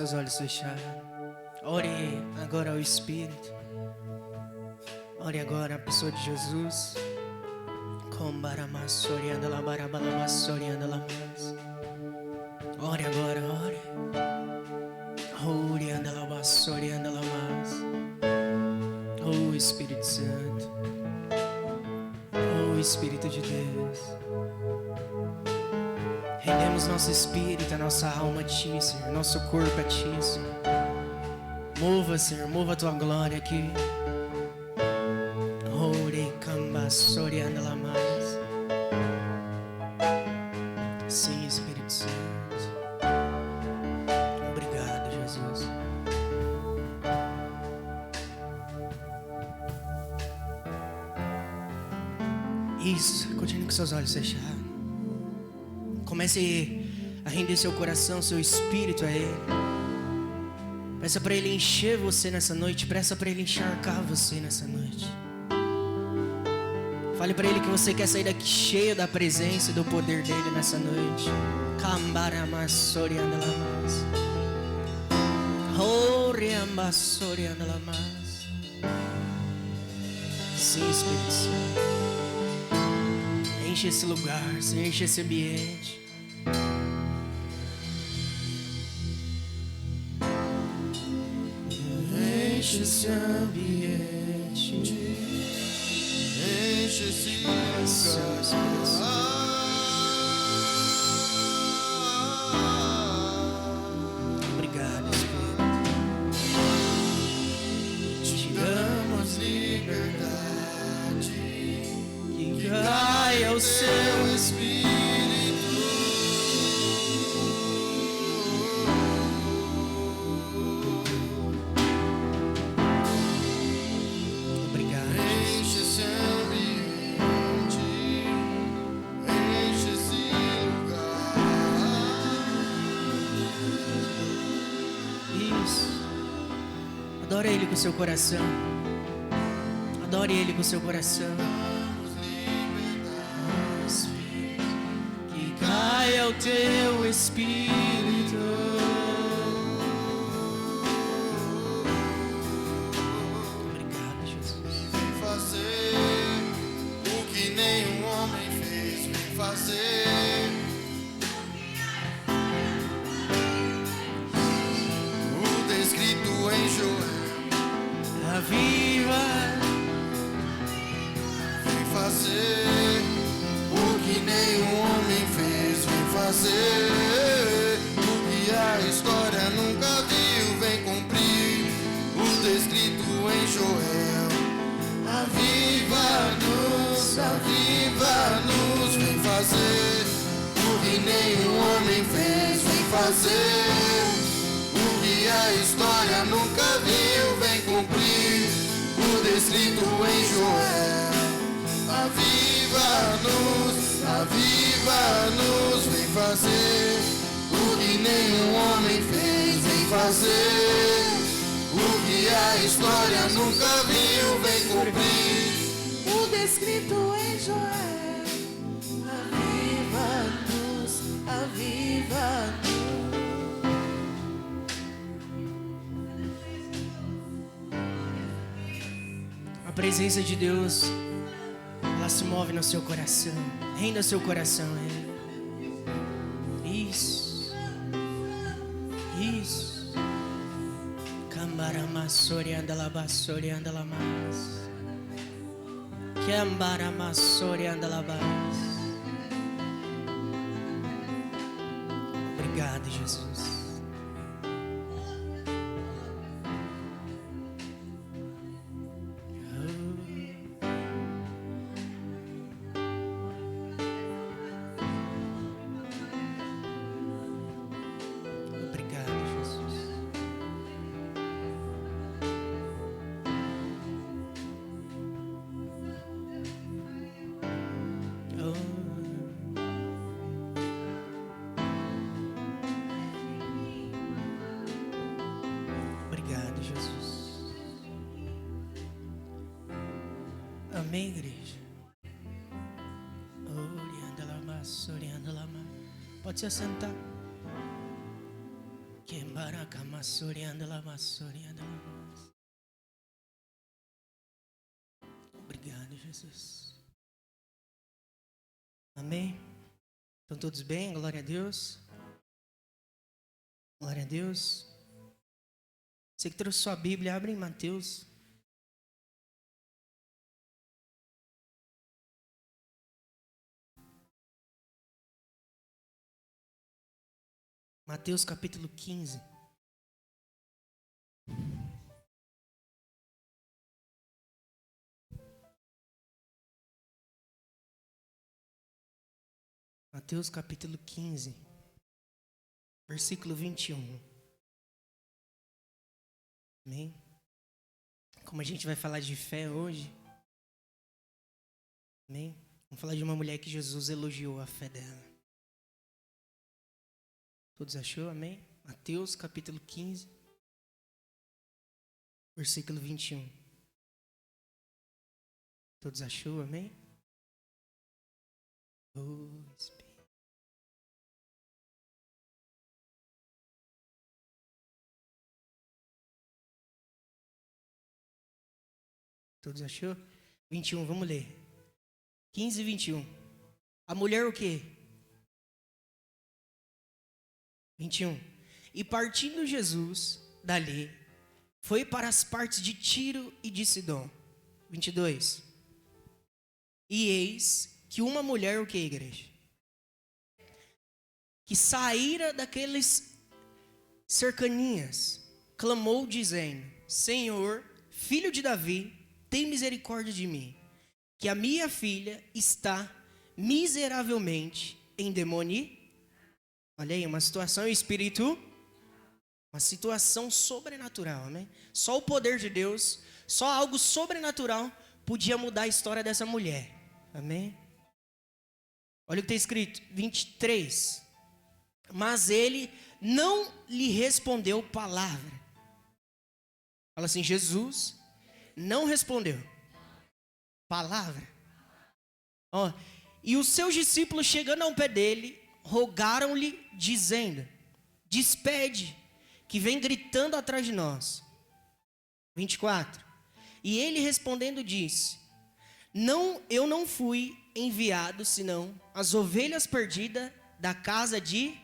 Seus olhos fechados. Ore agora ao Espírito. Ore agora a pessoa de Jesus. Ore agora, ore. Oh Espírito Santo. Oh Espírito de Deus. Rendemos nosso espírito, a nossa alma a Ti, Senhor. Nosso corpo a Ti, Senhor. Mova, Senhor. Mova a Tua glória aqui. Sim, Espírito Santo. Obrigado, Jesus. Isso, continue com seus olhos fechados. Comece a render seu coração, seu espírito a Ele. Peça para Ele encher você nessa noite. Peça para Ele encharcar você nessa noite. Fale para Ele que você quer sair daqui cheio da presença e do poder dEle nessa noite. Sim, Espírito Santo. Enche esse lugar, enche esse ambiente. Enche esse ambiente. Enche esse lugar. Obrigado, Espírito. Te damos liberdade. Que caia o seu Espírito. Obrigado. Enche esse ambiente. Enche esse lugar. Isso. Adore Ele com seu coração. Adore Ele com seu coração. Que caia o teu Espírito. Obrigado, Jesus. Vem fazer o que nenhum homem fez. Vem fazer o descrito em Joel. Aviva. Vem fazer o que nenhum homem fez. Vem fazer o que a história nunca viu. Vem cumprir o descrito em Joel. Aviva-nos, aviva-nos. Vem fazer o que nenhum homem fez. Vem fazer o que a história nunca viu. Vem cumprir o descrito em Joel. Aviva-nos, aviva-nos. Vem fazer o que nenhum homem fez. Vem fazer o que a história nunca viu. Vem cumprir O descrito em Joel. Aviva-nos, aviva-nos. A presença de Deus, ela se move no seu coração. Renda seu coração a Ele. Isso. Isso. Cambaramasori andalabassori andalamas. Cambaramasori andalabas. Obrigado, Jesus. Obrigado, Jesus. Obrigado, Jesus. Amém, igreja. Pode se assentar. Quem baracama Obrigado, Jesus. Amém? Estão todos bem? Glória a Deus. Glória a Deus. Você que trouxe sua Bíblia, abre em Mateus. Mateus capítulo 15. Mateus capítulo 15, versículo 21. Amém? Como a gente vai falar de fé hoje, amém? Vamos falar de uma mulher que Jesus elogiou a fé dela. Todos achou? Amém? Mateus capítulo 15, versículo 21. Todos achou? Amém? Oh, Espírito. Todos achou? 21, vamos ler. 15 e 21. A mulher o quê? 21. E partindo Jesus dali, foi para as partes de Tiro e de Sidom. 22. E eis que uma mulher, o que, igreja? Que saíra daqueles cercanias, clamou dizendo: Senhor, filho de Davi, tem misericórdia de mim, que a minha filha está miseravelmente endemoniada. Olha aí, uma situação uma situação sobrenatural, amém? Só o poder de Deus, só algo sobrenatural podia mudar a história dessa mulher, amém? Olha o que está escrito, 23. Mas ele não lhe respondeu palavra. Fala assim, Jesus não respondeu palavra. Ó, e os seus discípulos, chegando ao pé dele, rogaram-lhe, dizendo: despede, que vem gritando atrás de nós. 24. E ele respondendo disse: eu não fui enviado, senão as ovelhas perdidas da casa de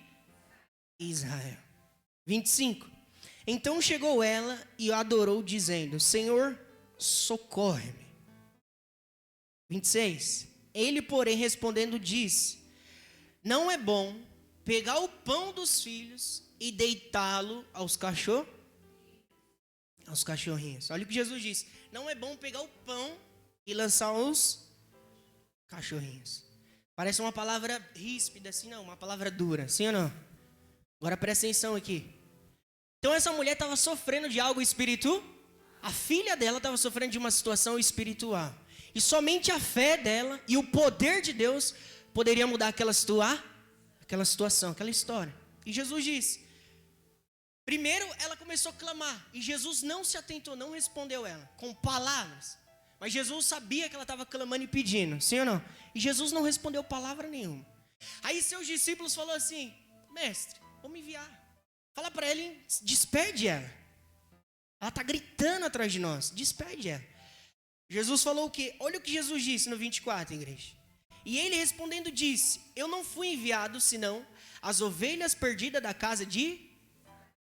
Israel. 25. Então chegou ela e adorou, dizendo: Senhor, socorre-me. 26. Ele, porém, respondendo, disse: não é bom pegar o pão dos filhos e deitá-lo aos cachorrinhos. Olha o que Jesus disse: não é bom pegar o pão e lançar aos cachorrinhos. Parece uma palavra ríspida, assim, não, uma palavra dura, sim ou não? Agora presta atenção aqui. Então essa mulher estava sofrendo de algo espiritual. A filha dela estava sofrendo de uma situação espiritual. E somente a fé dela e o poder de Deus poderia mudar aquela situação, aquela história. E Jesus disse. Primeiro ela começou a clamar. E Jesus não se atentou, não respondeu ela com palavras. Mas Jesus sabia que ela estava clamando e pedindo, sim ou não? E Jesus não respondeu palavra nenhuma. Aí seus discípulos falaram assim: mestre, vamos enviar. Fala para ela, despede ela. Ela está gritando atrás de nós, despede ela. Jesus falou o quê? Olha o que Jesus disse no 24, igreja. E ele respondendo disse: eu não fui enviado, senão as ovelhas perdidas da casa de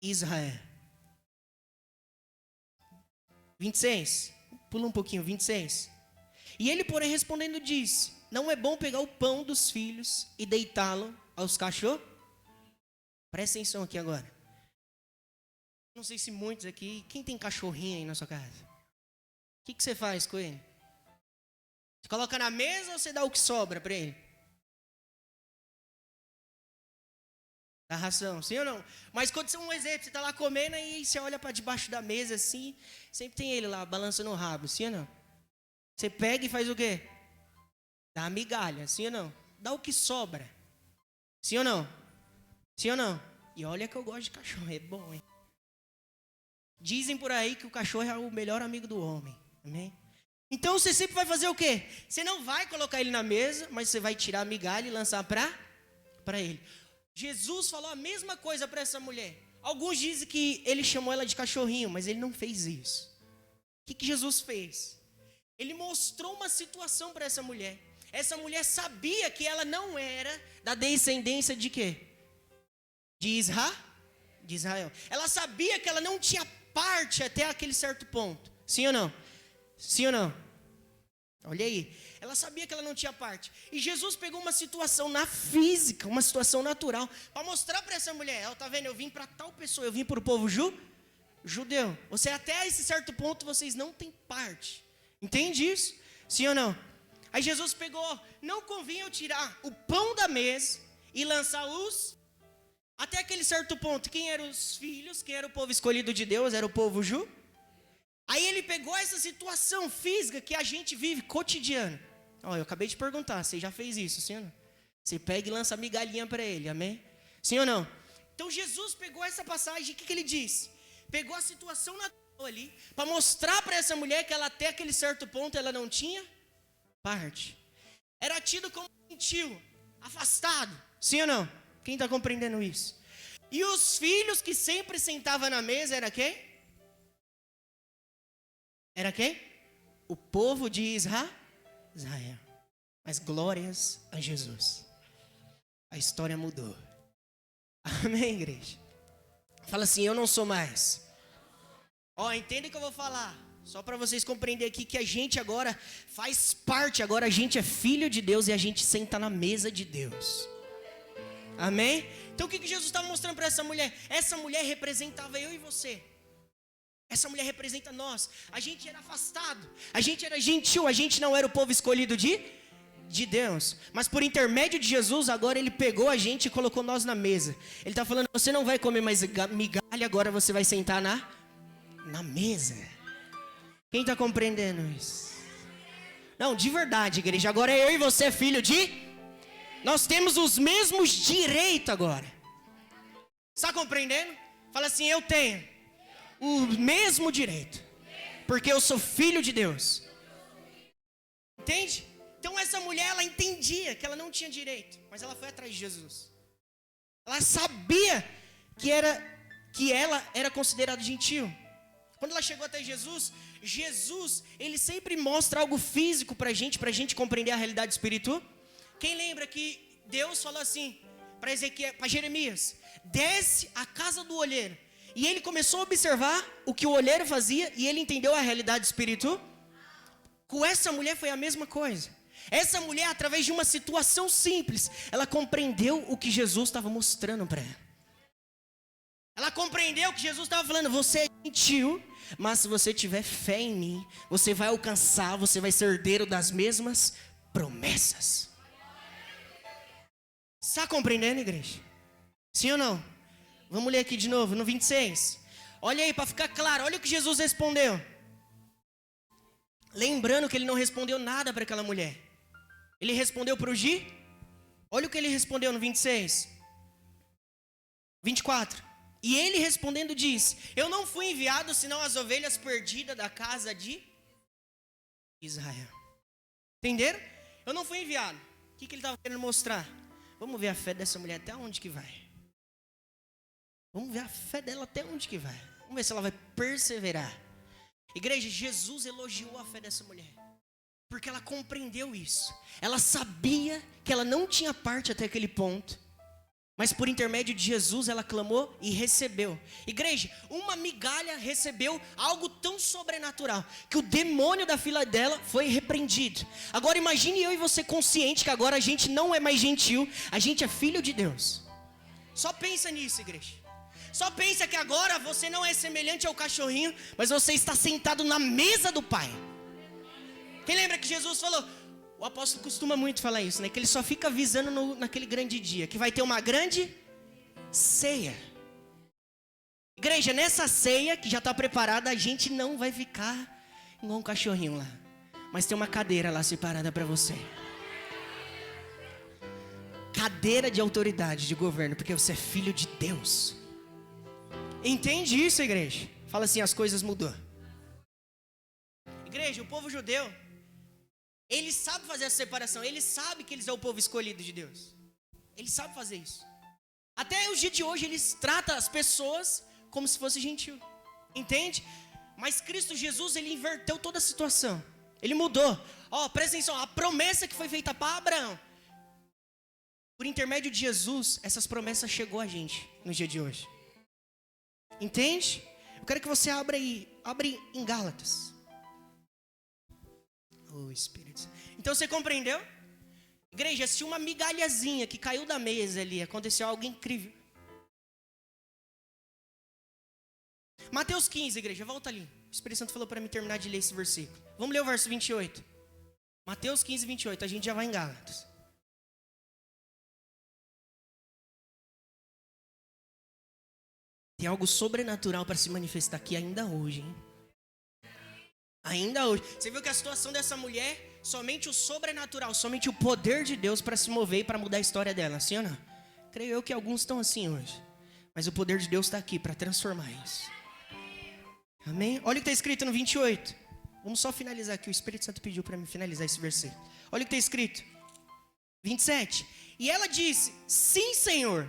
Israel. 26. Pula um pouquinho, 26. E ele, porém, respondendo disse: não é bom pegar o pão dos filhos e deitá-lo aos cachorros? Presta atenção aqui agora. Não sei se muitos aqui, quem tem cachorrinho aí na sua casa? O que você faz com ele? Você coloca na mesa ou você dá o que sobra para ele? Dá ração, sim ou não? Mas quando você, um exemplo, você está lá comendo e você olha para debaixo da mesa assim, sempre tem ele lá balançando o rabo, sim ou não? Você pega e faz o quê? Dá a migalha, sim ou não? Dá o que sobra, sim ou não? Sim ou não? E olha que eu gosto de cachorro, é bom, hein? Dizem por aí que o cachorro é o melhor amigo do homem, amém? Então você sempre vai fazer o quê? Você não vai colocar ele na mesa, mas você vai tirar a migalha e lançar para ele. Jesus falou a mesma coisa para essa mulher. Alguns dizem que ele chamou ela de cachorrinho, mas ele não fez isso. O que Jesus fez? Ele mostrou uma situação para essa mulher. Essa mulher sabia que ela não era da descendência de quê? De Israel. Ela sabia que ela não tinha parte até aquele certo ponto. Sim ou não? Sim ou não? Olha aí. Ela sabia que ela não tinha parte. E Jesus pegou uma situação na física, uma situação natural, para mostrar para essa mulher. Ela tá vendo, eu vim para tal pessoa, eu vim para o povo judeu. Você até esse certo ponto, vocês não têm parte. Entende isso? Sim ou não? Aí Jesus pegou, não convinha eu tirar o pão da mesa e lançar até aquele certo ponto. Quem eram os filhos? Quem era o povo escolhido de Deus? Era o povo Aí ele pegou essa situação física que a gente vive cotidiano. Eu acabei de perguntar, você já fez isso, sim ou não? Você pega e lança migalhinha para ele, amém? Sim ou não? Então Jesus pegou essa passagem, o que ele disse? Pegou a situação natural ali, para mostrar para essa mulher que ela até aquele certo ponto ela não tinha parte. Era tido como gentil, afastado, sim ou não? Quem está compreendendo isso? E os filhos que sempre sentavam na mesa era quem? Era quem? O povo de Israel. Mas glórias a Jesus. A história mudou. Amém, igreja? Fala assim, eu não sou mais. Entenda o que eu vou falar. Só para vocês compreenderem aqui que a gente agora faz parte. Agora a gente é filho de Deus e a gente senta na mesa de Deus. Amém? Então o que Jesus estava mostrando para essa mulher? Essa mulher representava eu e você. Essa mulher representa nós. A gente era afastado, a gente era gentil, a gente não era o povo escolhido de Deus. Mas por intermédio de Jesus, agora ele pegou a gente e colocou nós na mesa. Ele está falando, você não vai comer mais migalha, agora você vai sentar na mesa. Quem está compreendendo isso? Não, de verdade, igreja, agora eu e você é filho nós temos os mesmos direitos agora. Está compreendendo? Fala assim, eu tenho o mesmo direito, porque eu sou filho de Deus. Entende? Então essa mulher, ela entendia que ela não tinha direito, mas ela foi atrás de Jesus. Ela sabia que ela era considerada gentil. Quando ela chegou até Jesus, ele sempre mostra algo físico pra gente compreender a realidade espiritual. Quem lembra que Deus falou assim para Jeremias, desce à casa do olheiro. E ele começou a observar o que o olheiro fazia e ele entendeu a realidade espiritual. Com essa mulher foi a mesma coisa. Essa mulher, através de uma situação simples, ela compreendeu o que Jesus estava mostrando para ela. Ela compreendeu que Jesus estava falando, você é gentil, mas se você tiver fé em mim, você vai alcançar, você vai ser herdeiro das mesmas promessas. Está compreendendo, igreja? Sim ou não? Vamos ler aqui de novo, no 26. Olha aí, para ficar claro, olha o que Jesus respondeu. Lembrando que ele não respondeu nada para aquela mulher. Ele respondeu para o Olha o que ele respondeu no 26. 24. E ele respondendo diz, eu não fui enviado senão as ovelhas perdidas da casa de Israel. Entenderam? Eu não fui enviado. O que ele estava querendo mostrar? Vamos ver a fé dessa mulher até onde que vai. Vamos ver a fé dela até onde que vai. Vamos ver se ela vai perseverar. Igreja, Jesus elogiou a fé dessa mulher. Porque ela compreendeu isso. Ela sabia que ela não tinha parte até aquele ponto. Mas por intermédio de Jesus ela clamou e recebeu. Igreja, uma migalha recebeu algo tão sobrenatural que o demônio da fila dela foi repreendido. Agora imagine eu e você consciente que agora a gente não é mais gentil, a gente é filho de Deus. Só pensa nisso, igreja. Só pensa que agora você não é semelhante ao cachorrinho, mas você está sentado na mesa do Pai. Quem lembra que Jesus falou? O apóstolo costuma muito falar isso, né? Que ele só fica avisando naquele grande dia, que vai ter uma grande ceia. Igreja, nessa ceia que já está preparada, a gente não vai ficar igual um cachorrinho lá. Mas tem uma cadeira lá separada para você. Cadeira de autoridade, de governo, porque você é filho de Deus. Entende isso, igreja? Fala assim, as coisas mudou. Igreja, o povo judeu, ele sabe fazer essa separação. Ele sabe que eles são o povo escolhido de Deus. Ele sabe fazer isso. Até os dias de hoje eles tratam as pessoas como se fosse gentil. Entende? Mas Cristo Jesus, ele inverteu toda a situação. Ele mudou. Presta atenção, a promessa que foi feita para Abraão, por intermédio de Jesus, essas promessas chegou a gente no dia de hoje. Entende? Eu quero que você abra aí, abre em Gálatas. Espírito. Então você compreendeu? Igreja, se uma migalhazinha que caiu da mesa ali, aconteceu algo incrível. Mateus 15, igreja, volta ali. O Espírito Santo falou para mim terminar de ler esse versículo. Vamos ler o verso 28. Mateus 15, 28, a gente já vai em Gálatas. Tem algo sobrenatural para se manifestar aqui ainda hoje, hein? Ainda hoje. Você viu que a situação dessa mulher, somente o sobrenatural, somente o poder de Deus para se mover e para mudar a história dela, sim ou não? Creio eu que alguns estão assim hoje. Mas o poder de Deus está aqui para transformar isso. Amém? Olha o que está escrito no 28. Vamos só finalizar aqui. O Espírito Santo pediu para mim finalizar esse versículo. Olha o que está escrito. 27. E ela disse: sim, Senhor.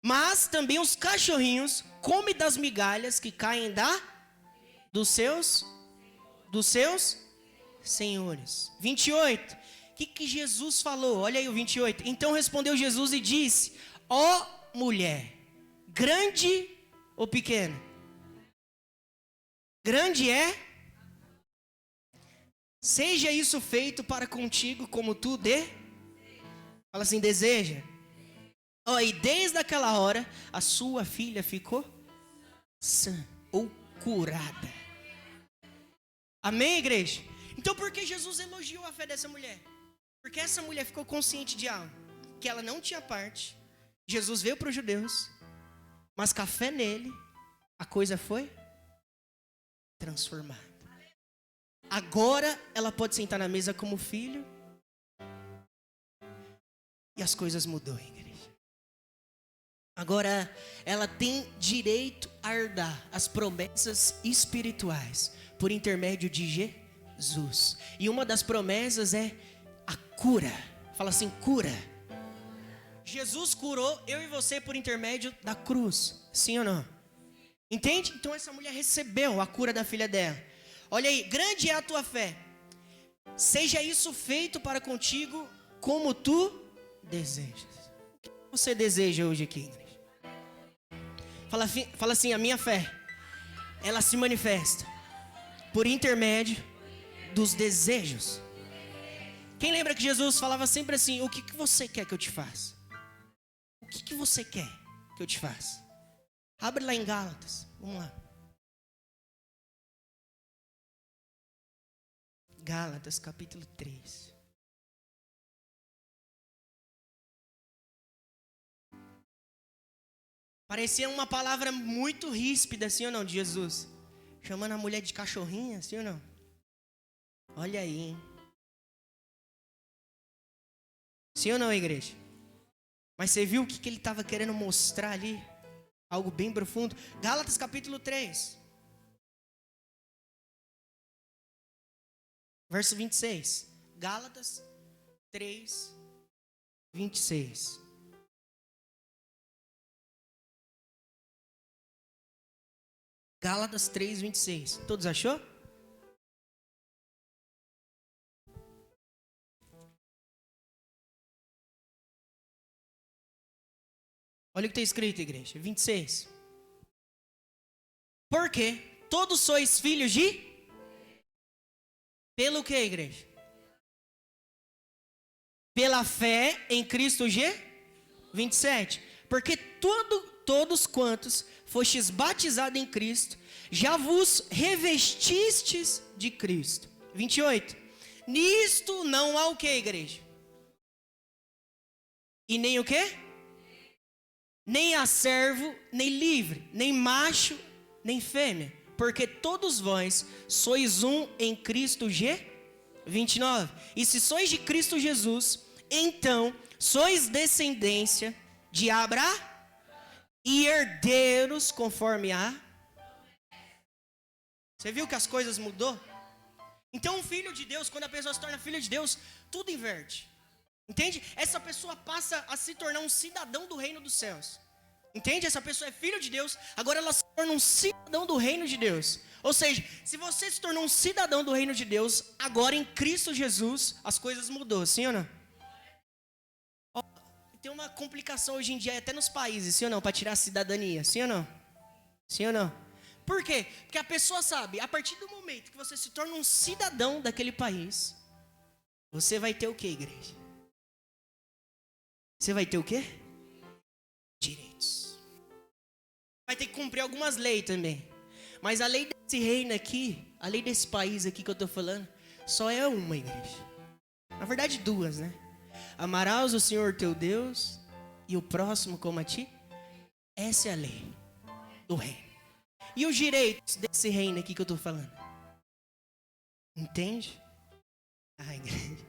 Mas também os cachorrinhos comem das migalhas que caem dos seus senhores. 28. O que Jesus falou? Olha aí o 28. Então respondeu Jesus e disse: ó mulher, grande ou pequena? Grande é? Seja isso feito para contigo como tu Fala assim, deseja. E desde aquela hora, a sua filha ficou sã ou curada. Amém, igreja? Então por que Jesus elogiou a fé dessa mulher? Porque essa mulher ficou consciente de algo, que ela não tinha parte. Jesus veio para os judeus, mas com a fé nele, a coisa foi transformada. Agora ela pode sentar na mesa como filho, e as coisas mudou, igreja. Agora ela tem direito a herdar as promessas espirituais por intermédio de Jesus. E uma das promessas é a cura. Fala assim, cura. Jesus curou eu e você por intermédio da cruz. Sim ou não? Entende? Então essa mulher recebeu a cura da filha dela. Olha aí, grande é a tua fé. Seja isso feito para contigo como tu desejas. O que você deseja hoje aqui, igreja? Fala assim, a minha fé, ela se manifesta por intermédio dos desejos. Quem lembra que Jesus falava sempre assim: o que você quer que eu te faça? O que você quer que eu te faça? Abre lá em Gálatas, vamos lá. Gálatas capítulo 3. Parecia uma palavra muito ríspida, sim ou não, de Jesus? Chamando a mulher de cachorrinha, sim ou não? Olha aí, hein? Sim ou não, igreja? Mas você viu o que ele estava querendo mostrar ali? Algo bem profundo. Gálatas capítulo 3. Verso 26. Gálatas 3, 26. Gálatas 3, 26. Todos achou? Olha o que está escrito, igreja. 26. Porque todos sois filhos de... Pelo que, igreja? Pela fé em Cristo G. 27. Porque todos quantos fostes batizados em Cristo, já vos revestistes de Cristo. 28. Nisto não há o que, igreja? E nem o que? Nem há servo, nem livre, nem macho, nem fêmea. Porque todos vós sois um em Cristo G. 29. E se sois de Cristo Jesus, então sois descendência de Abraão e herdeiros conforme a... Você viu que as coisas mudou? Então um filho de Deus, quando a pessoa se torna filho de Deus, tudo inverte. Entende? Essa pessoa passa a se tornar um cidadão do reino dos céus. Entende? Essa pessoa é filho de Deus, agora ela se torna um cidadão do reino de Deus. Ou seja, se você se tornou um cidadão do reino de Deus, agora em Cristo Jesus, as coisas mudou, sim ou não? Ó, tem uma complicação hoje em dia, até nos países, sim ou não? Para tirar a cidadania, sim ou não? Sim ou não? Por quê? Porque a pessoa sabe, a partir do momento que você se torna um cidadão daquele país, você vai ter o quê, igreja? Você vai ter o quê? Direitos. Vai ter que cumprir algumas leis também. Mas a lei desse reino aqui, a lei desse país aqui que eu estou falando, só é uma, igreja. Na verdade, duas, né? Amarás o Senhor teu Deus e o próximo como a ti. Essa é a lei do reino. E os direitos desse reino aqui que eu estou falando? Entende? Ai, igreja.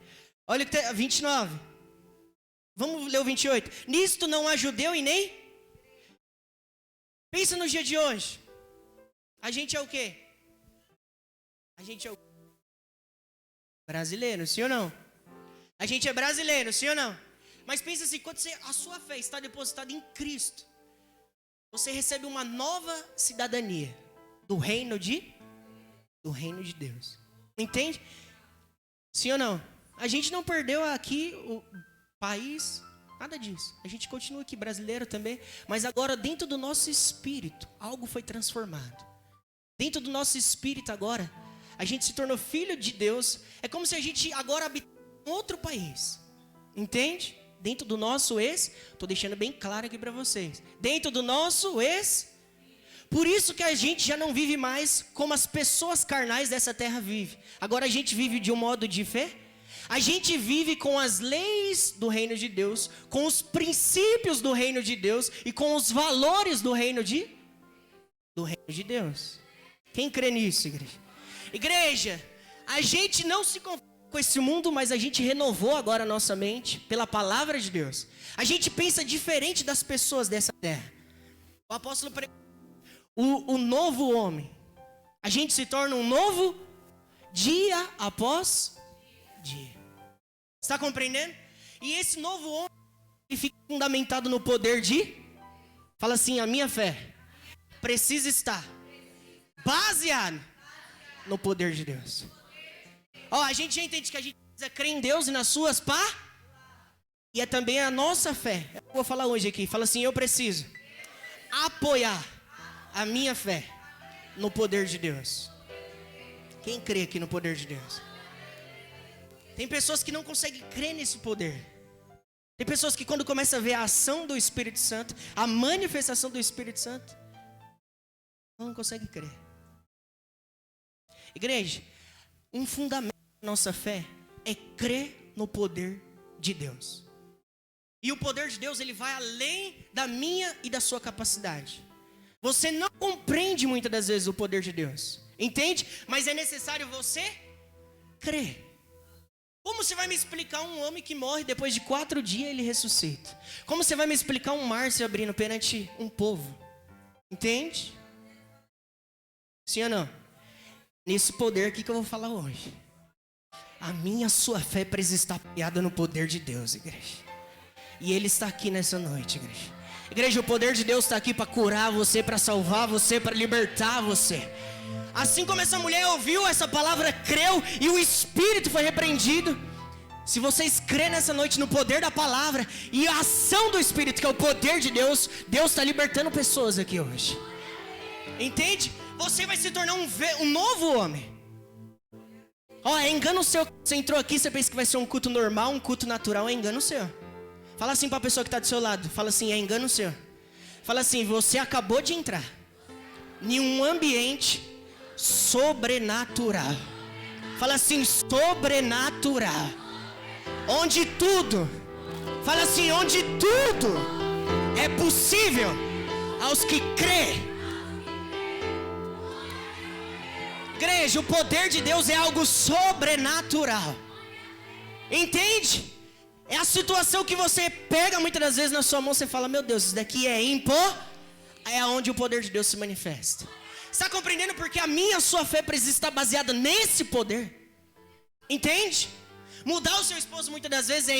Olha o que tem, 29. Vamos ler o 28. Nisto não há judeu e nem... Pensa no dia de hoje. A gente é o quê? A gente é o... brasileiro, sim ou não? A gente é brasileiro, sim ou não? Mas pensa assim, quando a sua fé está depositada em Cristo, você recebe uma nova cidadania do reino de Deus. Entende? Sim ou não? A gente não perdeu aqui o país, nada disso. A gente continua aqui brasileiro também, mas agora dentro do nosso espírito, algo foi transformado. Dentro do nosso espírito agora, a gente se tornou filho de Deus. É como se a gente agora habitasse em outro país. Entende? Dentro do nosso estou deixando bem claro aqui para vocês. Dentro do nosso por isso que a gente já não vive mais como as pessoas carnais dessa terra vivem. Agora a gente vive de um modo de fé. A gente vive com as leis do reino de Deus, com os princípios do reino de Deus e com os valores do reino de Deus. Quem crê nisso, igreja? Igreja, a gente não se confunde com esse mundo, mas a gente renovou agora a nossa mente pela palavra de Deus. A gente pensa diferente das pessoas dessa terra. O apóstolo pregou o novo homem. A gente se torna um novo dia após dia. Está compreendendo? E esse novo homem, ele fica fundamentado no poder fala assim, a minha fé precisa estar baseada no poder de Deus. Ó, a gente já entende que a gente precisa crer em Deus e nas suas e é também a nossa fé. Eu vou falar hoje aqui, fala assim, eu preciso apoiar a minha fé no poder de Deus. Quem crê aqui no poder de Deus? Tem pessoas que não conseguem crer nesse poder. Tem pessoas que quando começam a ver a ação do Espírito Santo, a manifestação do Espírito Santo, não conseguem crer. Igreja, um fundamento da nossa fé é crer no poder de Deus. E o poder de Deus, ele vai além da minha e da sua capacidade. Você não compreende muitas das vezes o poder de Deus. Entende? Mas é necessário você crer. Como você vai me explicar um homem que morre depois de 4 dias ele ressuscita? Como você vai me explicar um mar se abrindo perante um povo? Entende? Sim ou não? Nesse poder aqui que eu vou falar hoje. A minha, sua fé precisa estar apoiada no poder de Deus, igreja. E Ele está aqui nessa noite, igreja. Igreja, o poder de Deus está aqui para curar você, para salvar você, para libertar você. Assim como essa mulher ouviu essa palavra, creu e o Espírito foi repreendido. Se vocês crêem nessa noite no poder da palavra e a ação do Espírito, que é o poder de Deus, Deus está libertando pessoas aqui hoje. Entende? Você vai se tornar um novo homem. Ó, é engano seu. Você entrou aqui, você pensa que vai ser um culto normal, um culto natural, é engano seu. Fala assim para a pessoa que está do seu lado. Fala assim, é engano seu. Fala assim, você acabou de entrar em um ambiente sobrenatural. Fala assim, sobrenatural. Onde tudo, fala assim, onde tudo é possível aos que crê. Igreja, o poder de Deus é algo sobrenatural. Entende? É a situação que você pega muitas das vezes na sua mão, você fala, meu Deus, isso daqui é é onde o poder de Deus se manifesta. Está compreendendo? Porque a minha, a sua fé precisa estar baseada nesse poder. Entende? Mudar o seu esposo muitas das vezes é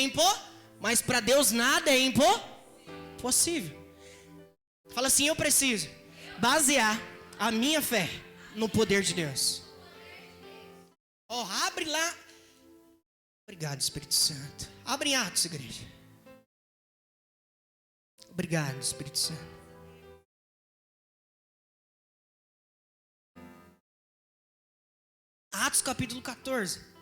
mas para Deus nada é impossível. Fala assim, eu preciso basear a minha fé no poder de Deus. Abre lá. Obrigado, Espírito Santo. Abre em Atos, igreja. Obrigado, Espírito Santo. Atos capítulo 14.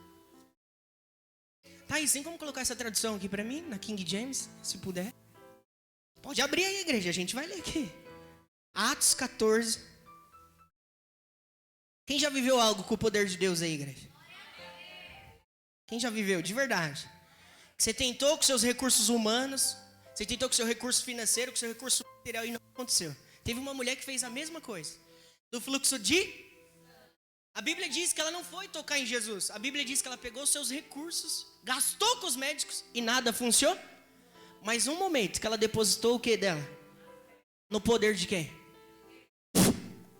Tá aí, tem como colocar essa tradução aqui para mim, na King James, se puder? Pode abrir aí, igreja, a gente vai ler aqui. Atos 14. Quem já viveu algo com o poder de Deus aí, igreja? Quem já viveu, de verdade? Você tentou com seus recursos humanos, você tentou com seu recurso financeiro, com seu recurso material e não aconteceu. Teve uma mulher que fez a mesma coisa. Do fluxo de... A Bíblia diz que ela não foi tocar em Jesus. A Bíblia diz que ela pegou seus recursos, gastou com os médicos e nada funcionou. Mas um momento que ela depositou o que dela? No poder de quem?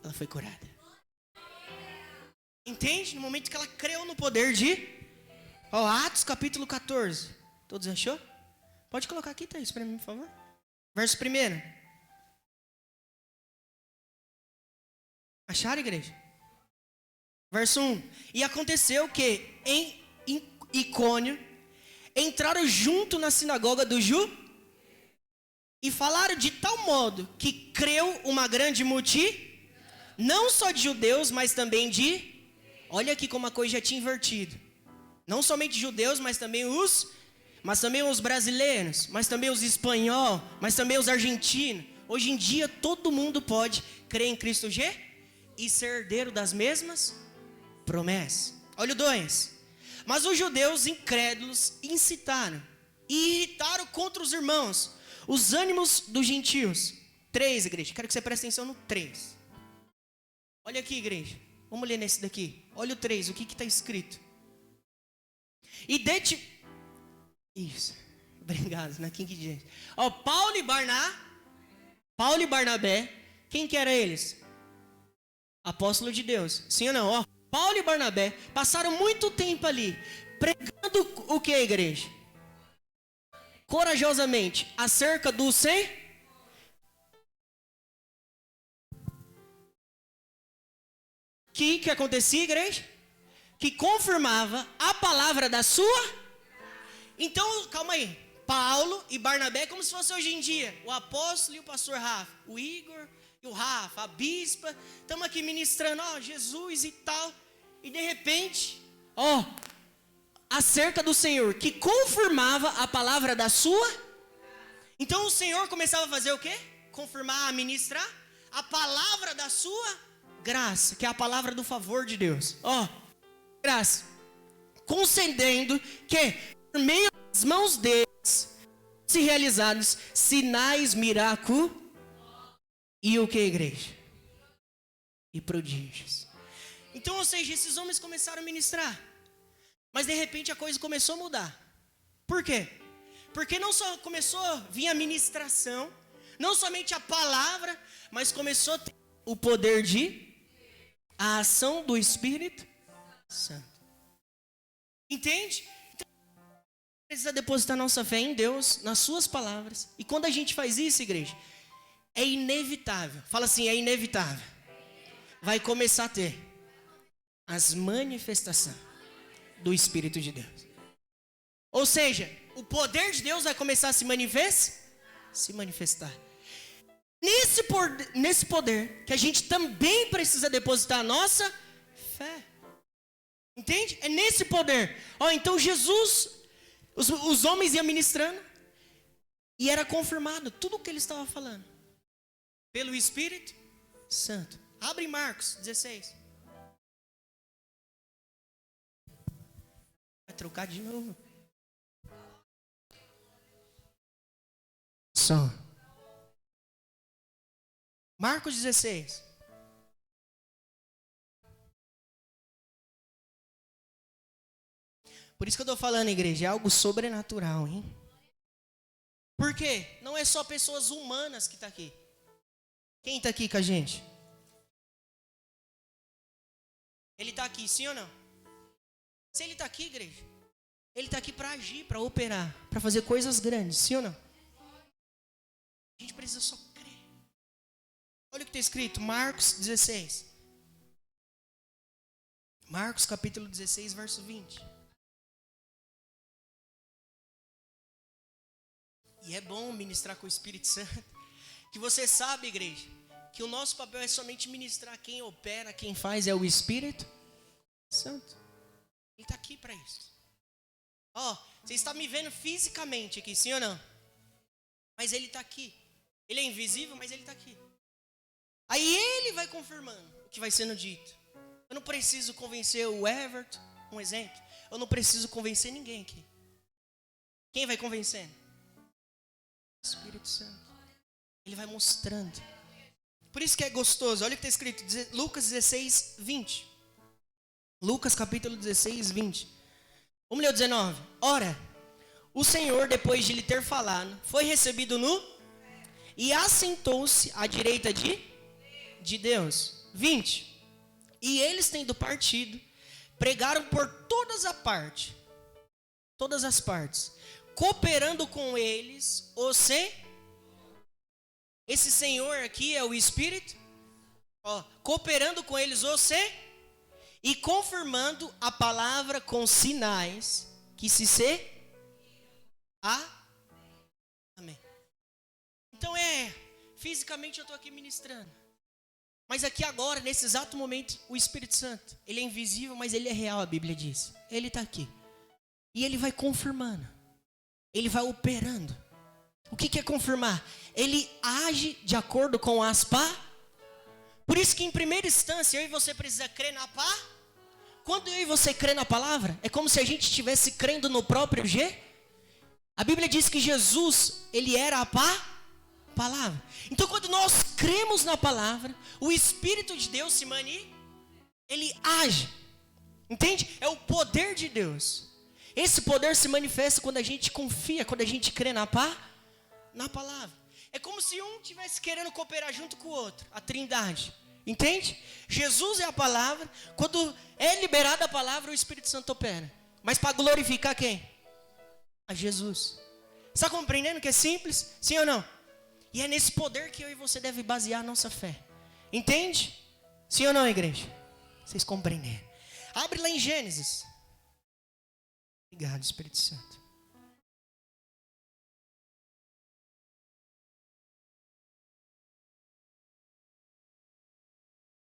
Ela foi curada. Entende? No momento que ela creu no poder de... Atos capítulo 14. Todos achou? Pode colocar aqui, Thaís, para mim, por favor. Verso 1. Acharam, igreja? Verso 1. E aconteceu que em Icônio entraram junto na sinagoga do e falaram de tal modo que creu uma grande multidão, não só de judeus, mas também de... Olha aqui como a coisa já tinha invertido. Não somente judeus, mas também os brasileiros, mas também os espanhóis, mas também os argentinos. Hoje em dia todo mundo pode crer em Cristo e ser herdeiro das mesmas promessas. Olha o 2. Mas os judeus incrédulos incitaram e irritaram contra os irmãos os ânimos dos gentios. 3, igreja. Quero que você preste atenção no 3. Olha aqui, igreja. Vamos ler nesse daqui. Olha o 3. O que está escrito? Isso. Obrigado, na King James. Paulo e Barnabé. Quem que eram eles? Apóstolo de Deus. Sim ou não? Paulo e Barnabé passaram muito tempo ali pregando o que, igreja? Corajosamente acerca do Senhor. Que acontecia, igreja? Que confirmava a palavra da sua. Então, calma aí. Paulo e Barnabé, como se fosse hoje em dia o apóstolo e o pastor Rafa, o Igor e o Rafa, a bispa, estamos aqui ministrando, Jesus e tal. E de repente, acerca do Senhor, que confirmava a palavra da sua. Então o Senhor começava a fazer o quê? Confirmar, ministrar a palavra da sua graça, que é a palavra do favor de Deus. Graça. Concedendo que por meio das mãos deles se realizados sinais, miraculos e o que, igreja? E prodígios. Então, ou seja, esses homens começaram a ministrar. Mas de repente a coisa começou a mudar. Por quê? Porque não só começou a vir a ministração, não somente a palavra, mas começou a ter o poder a ação do Espírito Santo. Entende? Então, precisa depositar nossa fé em Deus, nas suas palavras. E quando a gente faz isso, igreja, é inevitável. Fala assim, é inevitável. Vai começar a ter as manifestações do Espírito de Deus. Ou seja, o poder de Deus vai começar a se manifestar. Nesse poder que a gente também precisa depositar a nossa fé. Entende? É nesse poder. Então Jesus, os homens iam ministrando e era confirmado tudo o que ele estava falando pelo Espírito Santo. Abre Marcos 16. Vai trocar de novo. Só. Marcos 16. Por isso que eu estou falando, igreja, é algo sobrenatural, hein? Por quê? Não é só pessoas humanas que estão aqui. Quem está aqui com a gente? Ele está aqui, sim ou não? Se ele está aqui, igreja, Ele está aqui para agir, para operar, para fazer coisas grandes, sim ou não? A gente precisa só crer. Olha o que está escrito, Marcos 16. Marcos capítulo 16, verso 20. E é bom ministrar com o Espírito Santo. Que você sabe, igreja, que o nosso papel é somente ministrar. Quem opera, quem faz é o Espírito Santo. Ele está aqui para isso. Você está me vendo fisicamente aqui, sim ou não? Mas ele está aqui. Ele é invisível, mas ele está aqui. Aí ele vai confirmando o que vai sendo dito. Eu não preciso convencer o Everton, um exemplo. Eu não preciso convencer ninguém aqui. Quem vai convencendo? O Espírito Santo. Ele vai mostrando. Por isso que é gostoso. Olha o que está escrito. Lucas 16, 20. Lucas capítulo 16, 20. Vamos ler o 19. Ora, o Senhor, depois de lhe ter falado, foi recebido nu e assentou-se à direita de Deus. 20. E eles, tendo partido, pregaram por todas as partes, cooperando com eles, esse Senhor aqui é o Espírito, cooperando com eles, e confirmando a palavra com sinais que amém. Então fisicamente eu estou aqui ministrando. Mas aqui agora, nesse exato momento, o Espírito Santo, ele é invisível, mas ele é real, a Bíblia diz. Ele está aqui. E ele vai confirmando. Ele vai operando. O que é confirmar? Ele age de acordo com as Por isso que em primeira instância, eu e você precisa crer na Quando eu e você crê na palavra, é como se a gente estivesse crendo no próprio A Bíblia diz que Jesus, ele era a palavra. Então quando nós cremos na palavra, o Espírito de Deus ele age. Entende? É o poder de Deus. Esse poder se manifesta quando a gente confia, quando a gente crê na palavra. É como se um estivesse querendo cooperar junto com o outro, a Trindade. Entende? Jesus é a palavra. Quando é liberada a palavra, o Espírito Santo opera. Mas para glorificar quem? A Jesus. Está compreendendo que é simples? Sim ou não? E é nesse poder que eu e você deve basear a nossa fé. Entende? Sim ou não, igreja? Vocês compreendem? Abre lá em Gênesis. Obrigado, Espírito Santo.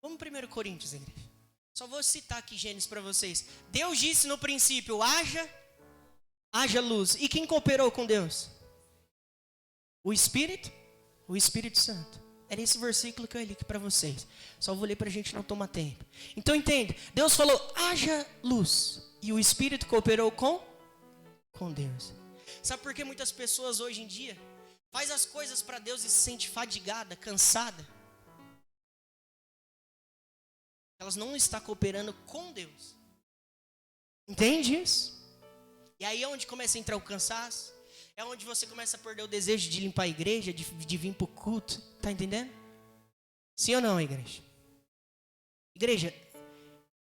Vamos 1 Coríntios, igreja. Só vou citar aqui Gênesis para vocês. Deus disse no princípio, haja luz. E quem cooperou com Deus? O Espírito Santo. Era esse versículo que eu li aqui para vocês. Só vou ler para a gente não tomar tempo. Então entende, Deus falou, haja luz. E o Espírito cooperou com Deus. Sabe por que muitas pessoas hoje em dia faz as coisas para Deus e se sente fadigada, cansada? Elas não estão cooperando com Deus. Entende isso? E aí é onde começa a entrar o cansaço. É onde você começa a perder o desejo de limpar a igreja, de vir para o culto. Está entendendo? Sim ou não, igreja? Igreja,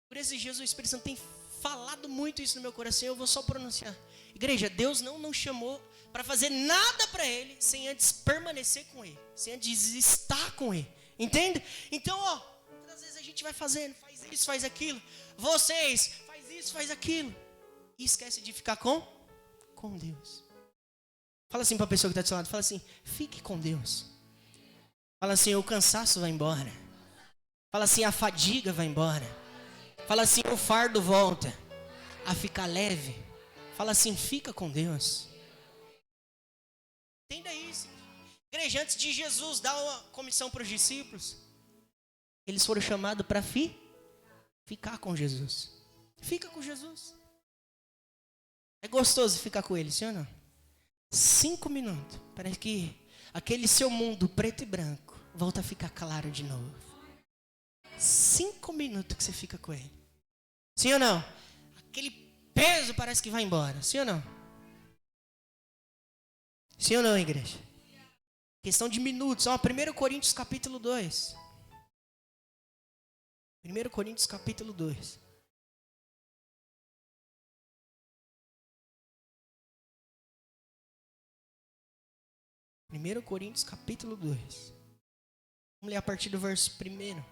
por esses dias o Espírito Santo tem falado muito isso no meu coração. Eu vou só pronunciar. Igreja, Deus não nos chamou para fazer nada para Ele sem antes permanecer com Ele. Sem antes estar com Ele. Entende? Então, muitas vezes a gente vai fazendo, faz isso, faz aquilo. Vocês, faz isso, faz aquilo. E esquece de ficar com Deus. Fala assim para a pessoa que está do seu lado, fala assim, fique com Deus. Fala assim, o cansaço vai embora. Fala assim, a fadiga vai embora. Fala assim, o fardo volta a ficar leve. Fala assim, fica com Deus. Entenda isso. Igreja, antes de Jesus dar uma comissão para os discípulos, eles foram chamados para ficar com Jesus. Fica com Jesus. É gostoso ficar com Ele, sim ou não? 5 minutos, parece que aquele seu mundo preto e branco volta a ficar claro de novo. 5 minutos que você fica com Ele. Sim ou não? Aquele peso parece que vai embora. Sim ou não? Sim ou não, igreja? Questão de minutos. 1 Coríntios capítulo 2. 1 Coríntios capítulo 2. 1 Coríntios capítulo 2. Vamos ler a partir do verso 1.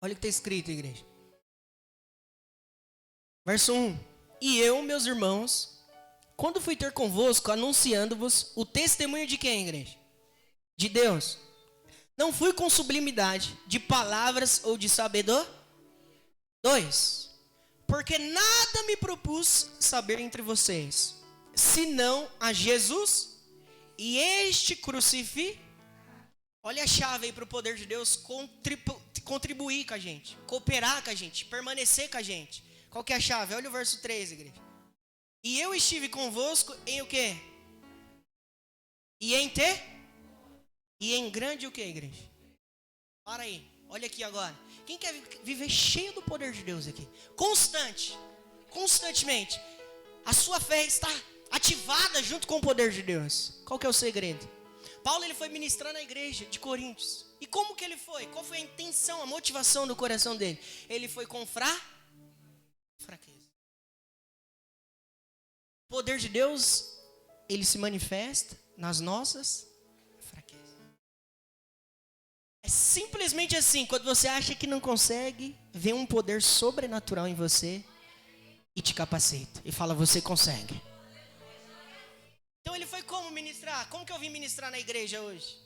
Olha o que está escrito, igreja. Verso 1. E eu, meus irmãos, quando fui ter convosco, anunciando-vos o testemunho de quem, igreja? De Deus. Não fui com sublimidade de palavras ou de sabedoria. 2. Porque nada me propus saber entre vocês, senão a Jesus e este crucificado. Olha a chave aí para o poder de Deus contribuir com a gente, cooperar com a gente, permanecer com a gente. Qual que é a chave? Olha o verso 3, igreja. E eu estive convosco em o quê? E em grande o quê, igreja? Para aí, olha aqui agora. Quem quer viver cheio do poder de Deus aqui? Constantemente. A sua fé está ativada junto com o poder de Deus. Qual que é o segredo? Paulo, ele foi ministrar na igreja de Coríntios. E como que ele foi? Qual foi a intenção, a motivação do coração dele? Ele foi com fraqueza. O poder de Deus, ele se manifesta nas nossas fraquezas. É simplesmente assim, quando você acha que não consegue, vem um poder sobrenatural em você e te capacita. E fala, você consegue. Então ele foi como ministrar? Como que eu vim ministrar na igreja hoje?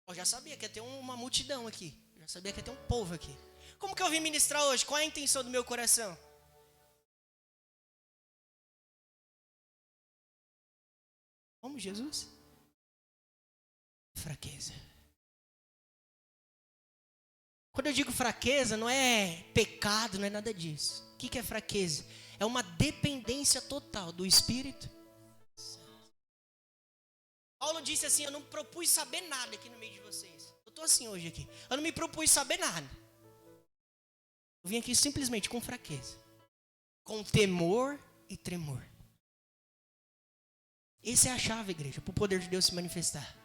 Eu já sabia que ia ter uma multidão aqui. Eu já sabia que ia ter um povo aqui. Como que eu vim ministrar hoje? Qual é a intenção do meu coração? Como Jesus? Fraqueza. Quando eu digo fraqueza, não é pecado, não é nada disso. O que é fraqueza? É uma dependência total do Espírito. Paulo disse assim, eu não propus saber nada aqui no meio de vocês. Eu estou assim hoje aqui. Eu não me propus saber nada. Eu vim aqui simplesmente com fraqueza. Com temor e tremor. Essa é a chave, igreja, para o poder de Deus se manifestar.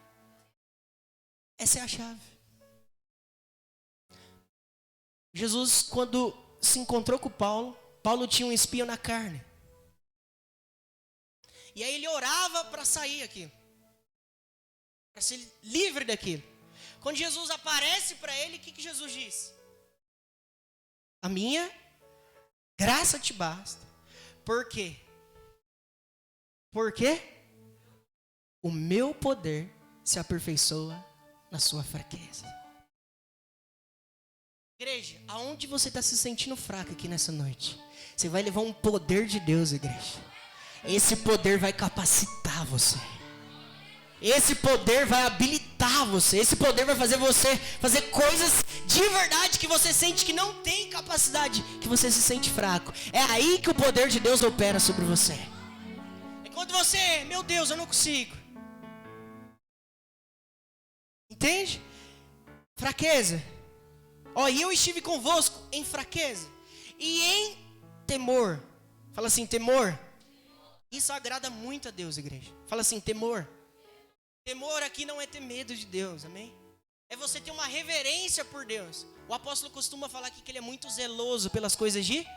Essa é a chave. Jesus, quando se encontrou com Paulo, Paulo tinha um espinho na carne. E aí ele orava para sair aqui. Para ser livre daquilo. Quando Jesus aparece para ele, o que Jesus diz? A minha graça te basta. Por quê? Porque o meu poder se aperfeiçoa na sua fraqueza. Igreja, aonde você está se sentindo fraco aqui nessa noite? Você vai levar um poder de Deus, igreja. Esse poder vai capacitar você. Esse poder vai habilitar você. Esse poder vai fazer você fazer coisas de verdade que você sente que não tem capacidade, que você se sente fraco. É aí que o poder de Deus opera sobre você. É quando você, meu Deus, eu não consigo. Entende? Fraqueza. E eu estive convosco em fraqueza e em temor. Fala assim, temor. Isso agrada muito a Deus, igreja. Fala assim, temor. Temor aqui não é ter medo de Deus, amém? É você ter uma reverência por Deus. O apóstolo costuma falar aqui que ele é muito zeloso pelas coisas de...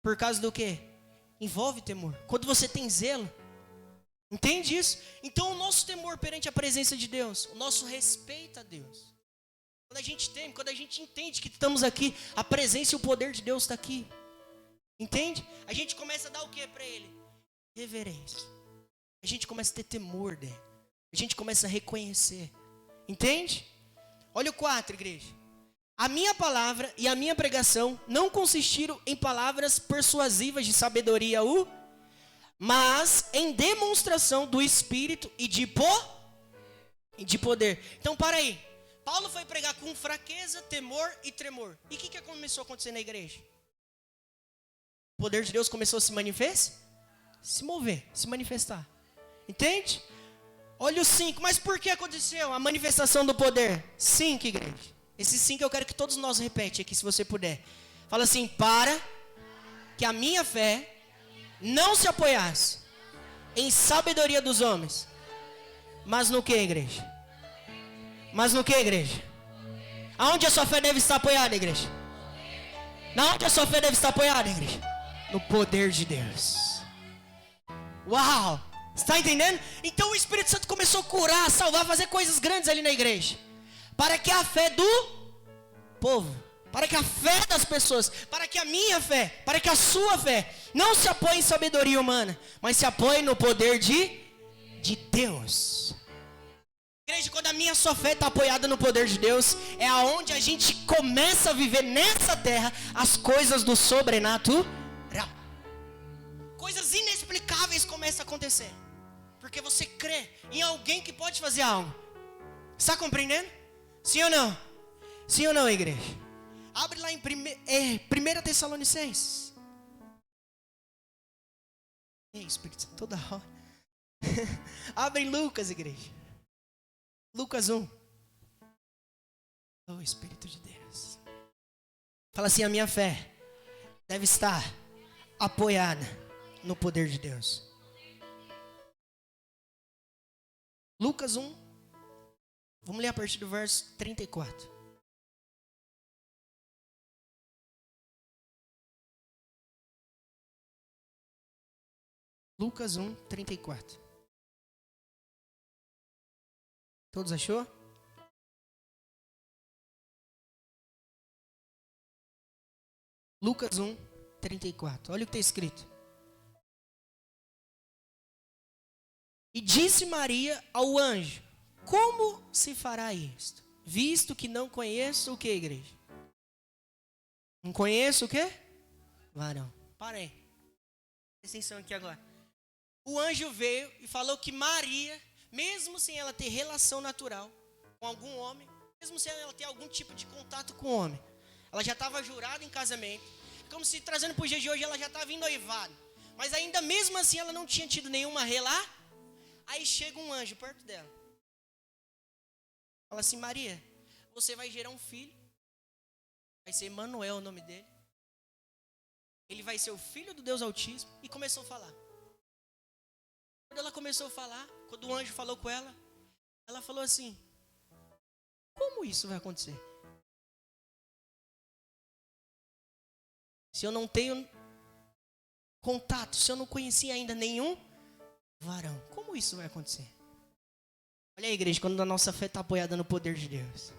Por causa do quê? Envolve temor. Quando você tem zelo, entende isso? Então o nosso temor perante a presença de Deus, o nosso respeito a Deus. Quando a gente teme, quando a gente entende que estamos aqui, a presença e o poder de Deus está aqui. Entende? A gente começa a dar o que para Ele? Reverência. A gente começa a ter temor dele. A gente começa a reconhecer. Entende? Olha o 4, igreja. A minha palavra e a minha pregação não consistiram em palavras persuasivas de sabedoria, mas em demonstração do Espírito e de poder. Então, para aí. Paulo foi pregar com fraqueza, temor e tremor. E o que começou a acontecer na igreja? O poder de Deus começou a se manifestar? Se mover, se manifestar. Entende? Olha o 5. Mas por que aconteceu a manifestação do poder? 5, igreja. Esse 5 eu quero que todos nós repete aqui, se você puder. Fala assim, para que a minha fé não se apoiasse em sabedoria dos homens. Mas no que, igreja? Mas no que, igreja? Aonde a sua fé deve estar apoiada, igreja? Aonde a sua fé deve estar apoiada, igreja? No poder de Deus. Uau! Está entendendo? Então o Espírito Santo começou a curar, a salvar, a fazer coisas grandes ali na igreja. Para que a fé do povo, para que a fé das pessoas, para que a minha fé, para que a sua fé não se apoie em sabedoria humana, mas se apoie no poder de Deus. Igreja, quando a minha sua fé está apoiada no poder de Deus, é aonde a gente começa a viver nessa terra as coisas do sobrenatural. Coisas inexplicáveis começam a acontecer. Porque você crê em alguém que pode fazer algo. Está compreendendo? Sim ou não? Sim ou não, igreja? Abre lá em 1 Tessalonicenses. Ei, Espírito Santo, toda hora. Abre em Lucas, igreja. Lucas 1. Oh, Espírito de Deus. Fala assim, a minha fé deve estar apoiada no poder de Deus. Lucas 1. Vamos ler a partir do verso 34. Lucas 1, 34. Todos achou? Lucas 1, 34. Olha o que está escrito. E disse Maria ao anjo: como se fará isto? Visto que não conheço o que, igreja? Não conheço o que? Varão. Parei. Presta atenção aqui agora. O anjo veio e falou que Maria, mesmo sem ela ter relação natural com algum homem, mesmo sem ela ter algum tipo de contato com o homem, ela já estava jurada em casamento, como se trazendo para o dia de hoje ela já estava ennoivada, mas ainda mesmo assim ela não tinha tido nenhuma relação. Aí chega um anjo perto dela, fala assim: Maria, você vai gerar um filho, vai ser Emanuel o nome dele, ele vai ser o filho do Deus Altíssimo. E começou a falar. Quando ela começou a falar, quando o anjo falou com ela, ela falou assim: como isso vai acontecer? Se eu não tenho contato, se eu não conheci ainda nenhum varão, como isso vai acontecer? Olha aí, igreja, quando a nossa fé está apoiada no poder de Deus.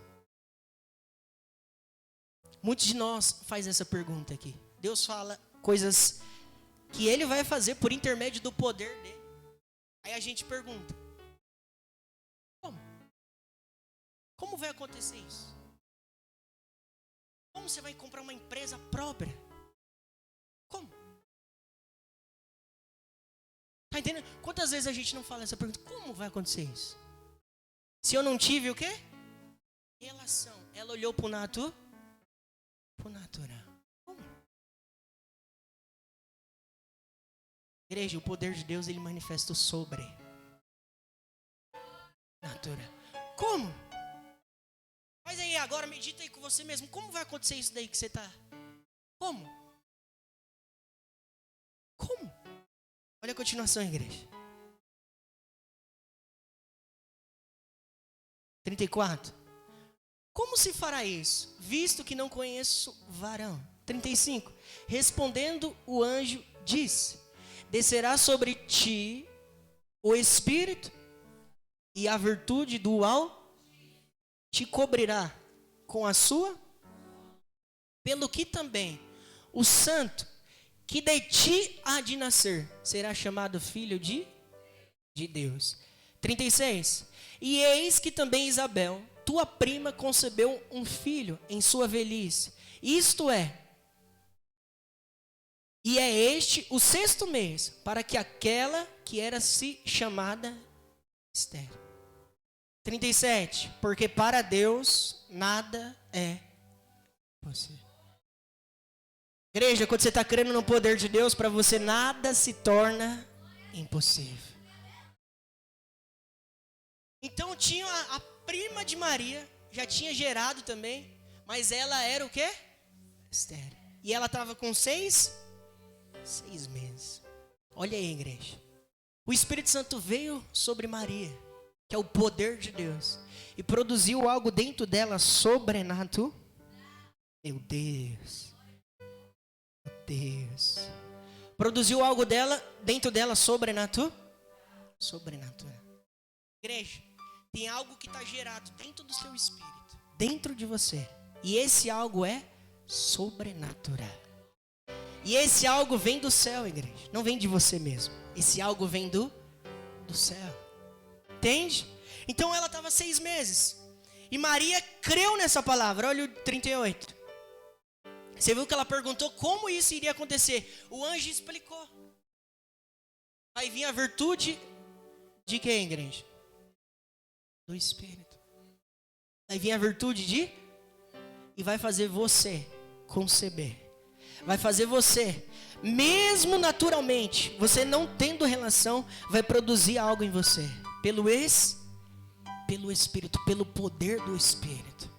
Muitos de nós fazem essa pergunta aqui. Deus fala coisas que Ele vai fazer por intermédio do poder dEle. Aí a gente pergunta: como? Como vai acontecer isso? Como você vai comprar uma empresa própria? Como? Tá entendendo? Quantas vezes a gente não fala essa pergunta? Como vai acontecer isso? Se eu não tive o quê? Relação. Ela olhou pro natural. Como? Igreja, o poder de Deus, ele manifesta o sobre natural. Como? Mas aí, agora medita aí com você mesmo. Como vai acontecer isso daí que você está? Como? Como? Olha a continuação, igreja. 34. Como se fará isso, visto que não conheço varão? 35. Respondendo o anjo, disse: descerá sobre ti o Espírito, e a virtude do Alto te cobrirá com a sua, pelo que também o santo que de ti há de nascer será chamado filho de Deus. 36. E eis que também Isabel, tua prima, concebeu um filho em sua velhice. Isto é, e é este o 6º mês, para que aquela que era se chamada estéril. 37. Porque para Deus nada é possível. Igreja, quando você está crendo no poder de Deus, para você nada se torna impossível. Então tinha a prima de Maria, já tinha gerado também, mas ela era o quê? Estéril. E ela estava com 6 meses. Olha aí, igreja. O Espírito Santo veio sobre Maria, que é o poder de Deus, e produziu algo dentro dela sobrenatural. Meu Deus. Produziu algo dentro dela sobrenatural. Igreja, tem algo que está gerado dentro do seu espírito, dentro de você. E esse algo é sobrenatural. E esse algo vem do céu, igreja. Não vem de você mesmo. Esse algo vem do céu. Entende? Então ela estava 6 meses. E Maria creu nessa palavra. Olha o 38. Você viu que ela perguntou como isso iria acontecer. O anjo explicou. Vai vir a virtude de quem, igreja? Do Espírito. Vai vir a virtude de... E vai fazer você conceber. Vai fazer você, mesmo naturalmente, você não tendo relação, vai produzir algo em você. Pelo Espírito, pelo poder do Espírito.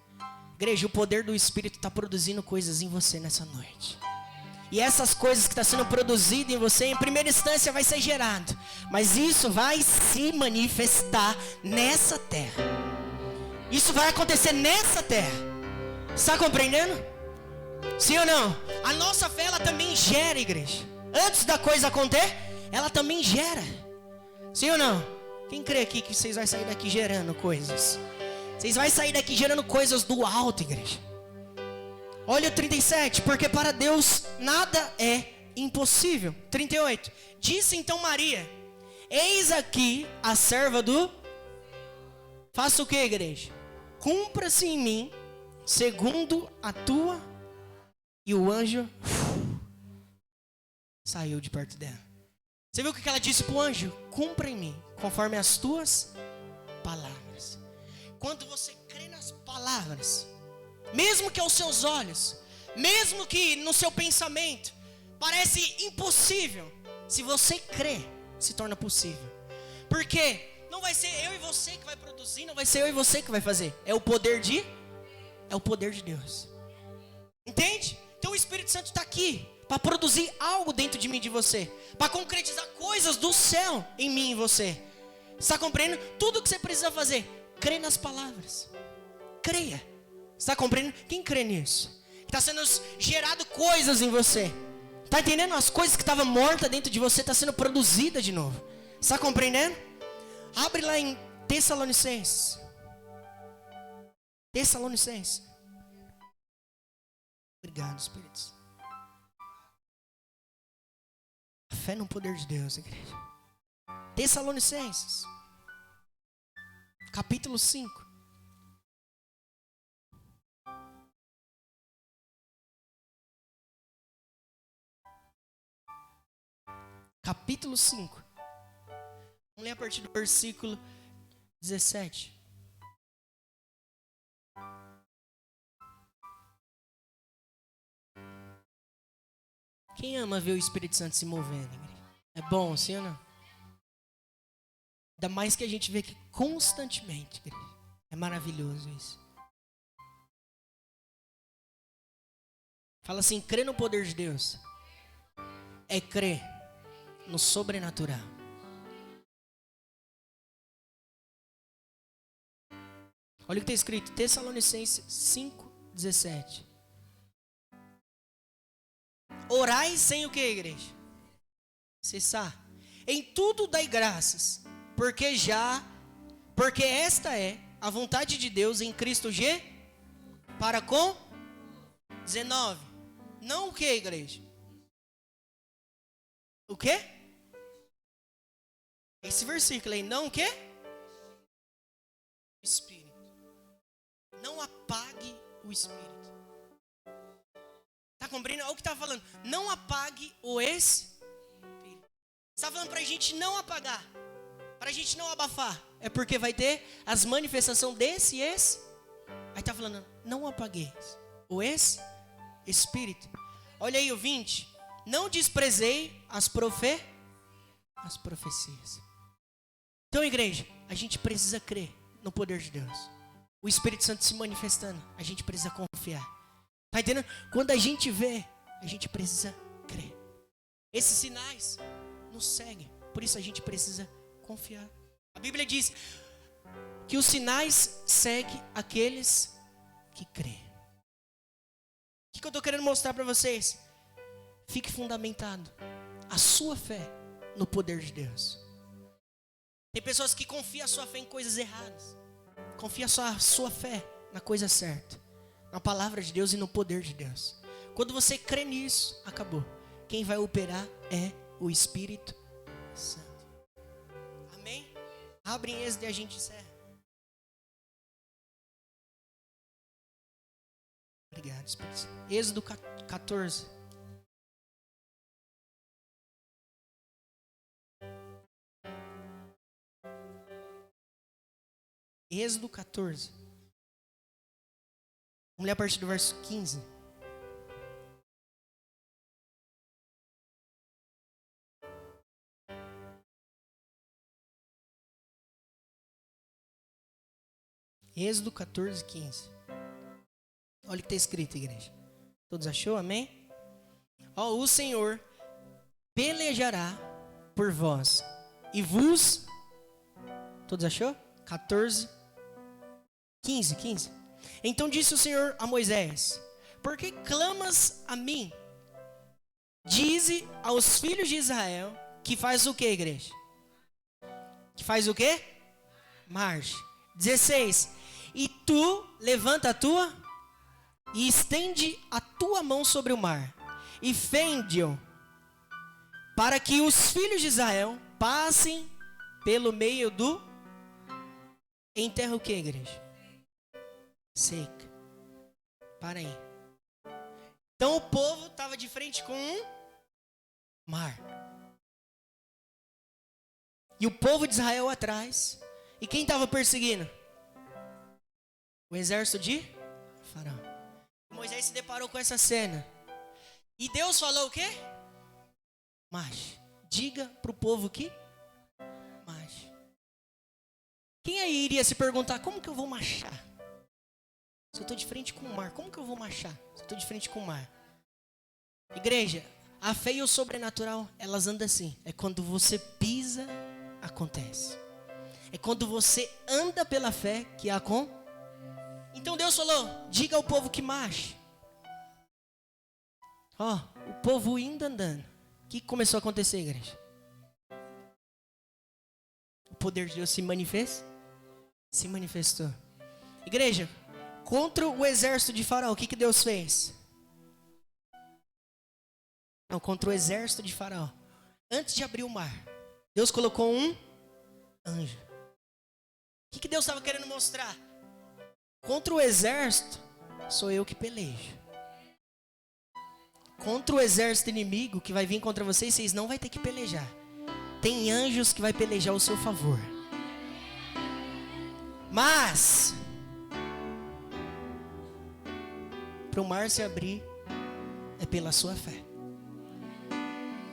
Igreja, o poder do Espírito está produzindo coisas em você nessa noite. E essas coisas que estão sendo produzidas em você, em primeira instância vai ser gerado. Mas isso vai se manifestar nessa terra. Isso vai acontecer nessa terra. Está compreendendo? Sim ou não? A nossa fé, ela também gera, igreja. Antes da coisa acontecer, ela também gera. Sim ou não? Quem crê aqui que vocês vão sair daqui gerando coisas? Vocês vão sair daqui gerando coisas do alto, igreja. Olha o 37. Porque para Deus nada é impossível. 38. Disse então Maria: eis aqui a serva do... Faça o que, igreja? Cumpra-se em mim segundo a tua... E o anjo saiu de perto dela. Você viu o que ela disse para o anjo? Cumpra em mim, conforme as tuas palavras. Quando você crê nas palavras, mesmo que aos seus olhos, mesmo que no seu pensamento, parece impossível, se você crê, se torna possível. Porque não vai ser eu e você que vai produzir, não vai ser eu e você que vai fazer. É o poder de Deus. Entende? Então o Espírito Santo está aqui para produzir algo dentro de mim e de você, para concretizar coisas do céu em mim e você. Está compreendendo? Tudo que você precisa fazer, crê nas palavras. Creia. Está compreendendo? Quem crê nisso? Está sendo gerado coisas em você. Está entendendo? As coisas que estavam mortas dentro de você estão sendo produzidas de novo. Está compreendendo? Abre lá em Tessalonicenses. Obrigado, Espírito. A fé no poder de Deus, igreja. Tessalonicenses, capítulo 5. Capítulo 5. Vamos ler a partir do versículo 17. Quem ama ver o Espírito Santo se movendo, igreja? É bom, sim ou não? Ainda mais que a gente vê que constantemente, igreja. É maravilhoso isso. Fala assim, crer no poder de Deus é crer no sobrenatural. Olha o que está escrito, Tessalonicenses 5:17. Orai sem o que, igreja? Cessar. Em tudo dai graças, porque esta é a vontade de Deus em Cristo G, para com 19. Não o que, igreja? O que? Esse versículo aí, não o que? Espírito. Não apague o Espírito. Está compreendendo? Olha o que está falando. Não apague o Espírito. Está falando para a gente não apagar. Para a gente não abafar. É porque vai ter as manifestações desse. Aí está falando, não apagueis o Espírito. Olha aí o 20. Não desprezei as profecias. Então, igreja, a gente precisa crer no poder de Deus. O Espírito Santo se manifestando, a gente precisa confiar. Está entendendo? Quando a gente vê, a gente precisa crer. Esses sinais nos seguem. Por isso a gente precisa confiar. A Bíblia diz que os sinais seguem aqueles que creem. O que eu estou querendo mostrar para vocês? Fique fundamentado. a sua fé no poder de Deus. Tem pessoas que confiam a sua fé em coisas erradas. Confia a sua fé na coisa certa, na palavra de Deus e no poder de Deus. Quando você crê nisso, acabou. Quem vai operar é o Espírito Santo. Amém? Abre em Êxodo e a gente encerra. Obrigado, Espírito Santo. Êxodo 14. Êxodo 14. Vamos ler a partir do verso 15. Êxodo 14, 15. Olha o que está escrito, igreja. Todos achou? Amém? Ó, o Senhor pelejará por vós e vos... Todos achou? 14, 15. Então disse o Senhor a Moisés: por que clamas a mim? Dize aos filhos de Israel que faz o que, igreja? Que faz o que? Marche. 16. E tu levanta a tua e estende a tua mão sobre o mar e fende-o, para que os filhos de Israel passem pelo meio do... Em terra o que, igreja? Seca. Para aí. Então o povo estava de frente com um mar. E o povo de Israel atrás. E quem estava perseguindo? O exército de Faraó. Moisés se deparou com essa cena. E Deus falou o quê? Marche. Diga para o povo que marche. Quem aí iria se perguntar, como que eu vou marchar? Se eu estou de frente com o mar, como que eu vou marchar? Se eu estou de frente com o mar. Igreja, a fé e o sobrenatural, elas andam assim. É quando você pisa, acontece. É quando você anda pela fé que acontece. Então Deus falou, diga ao povo que marche. Ó, o povo indo andando. O que começou a acontecer, igreja? O poder de Deus se manifestou. Igreja, contra o exército de Faraó, o que Deus fez? Não, contra o exército de Faraó. Antes de abrir o mar, Deus colocou um anjo. O que Deus estava querendo mostrar? Contra o exército, sou eu que pelejo. Contra o exército inimigo que vai vir contra vocês, vocês não vão ter que pelejar. Tem anjos que vai pelejar ao seu favor. Mas para o mar se abrir é pela sua fé.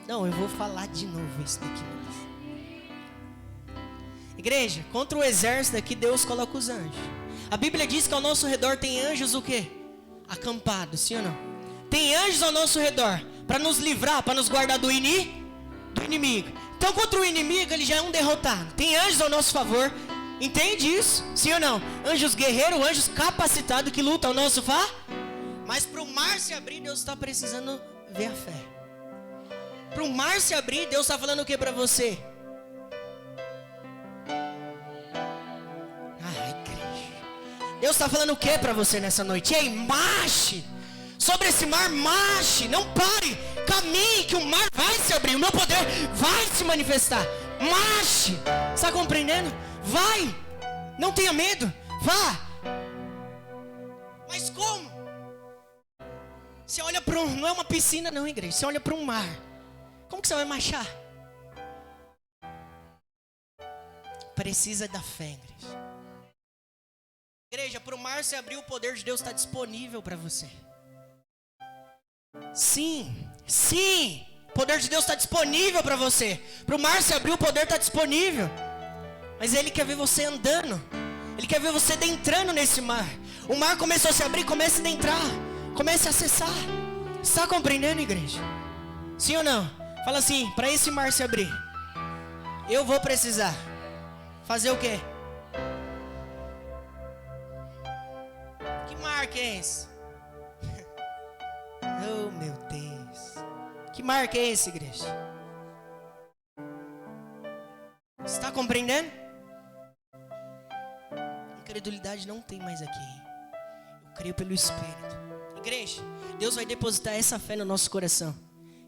Não, eu vou falar de novo isso daqui. Igreja, contra o exército aqui Deus coloca os anjos. A Bíblia diz que ao nosso redor tem anjos o quê? Acampados, sim ou não? Tem anjos ao nosso redor para nos livrar, para nos guardar do inimigo. Então contra o inimigo ele já é um derrotado. Tem anjos ao nosso favor. Entende isso? Sim ou não? Anjos guerreiros, anjos capacitados que lutam ao nosso favor. Mas para o mar se abrir, Deus está precisando ver a fé. Para o mar se abrir, Deus está falando o que para você? Deus está falando o que para você nessa noite? Ei, marche! Sobre esse mar, marche! Não pare! Caminhe que o mar vai se abrir. O meu poder vai se manifestar. Marche! Está compreendendo? Vai! Não tenha medo. Vá! Mas como? Você olha para um... Não é uma piscina não, igreja. Você olha para um mar. Como que você vai marchar? Precisa da fé, igreja. Igreja, para o mar se abrir, o poder de Deus está disponível para você. Sim, o poder de Deus está disponível para você. Para o mar se abrir, o poder está disponível. Mas Ele quer ver você andando. Ele quer ver você adentrando nesse mar. O mar começou a se abrir, comece a adentrar. Comece a acessar. Está compreendendo, igreja? Sim ou não? Fala assim, para esse mar se abrir, eu vou precisar fazer o quê? Que mar que é esse? Oh, meu Deus. Que mar que é esse, igreja? compreendendo? Incredulidade não tem mais aqui. Eu creio pelo Espírito. Igreja, Deus vai depositar essa fé no nosso coração.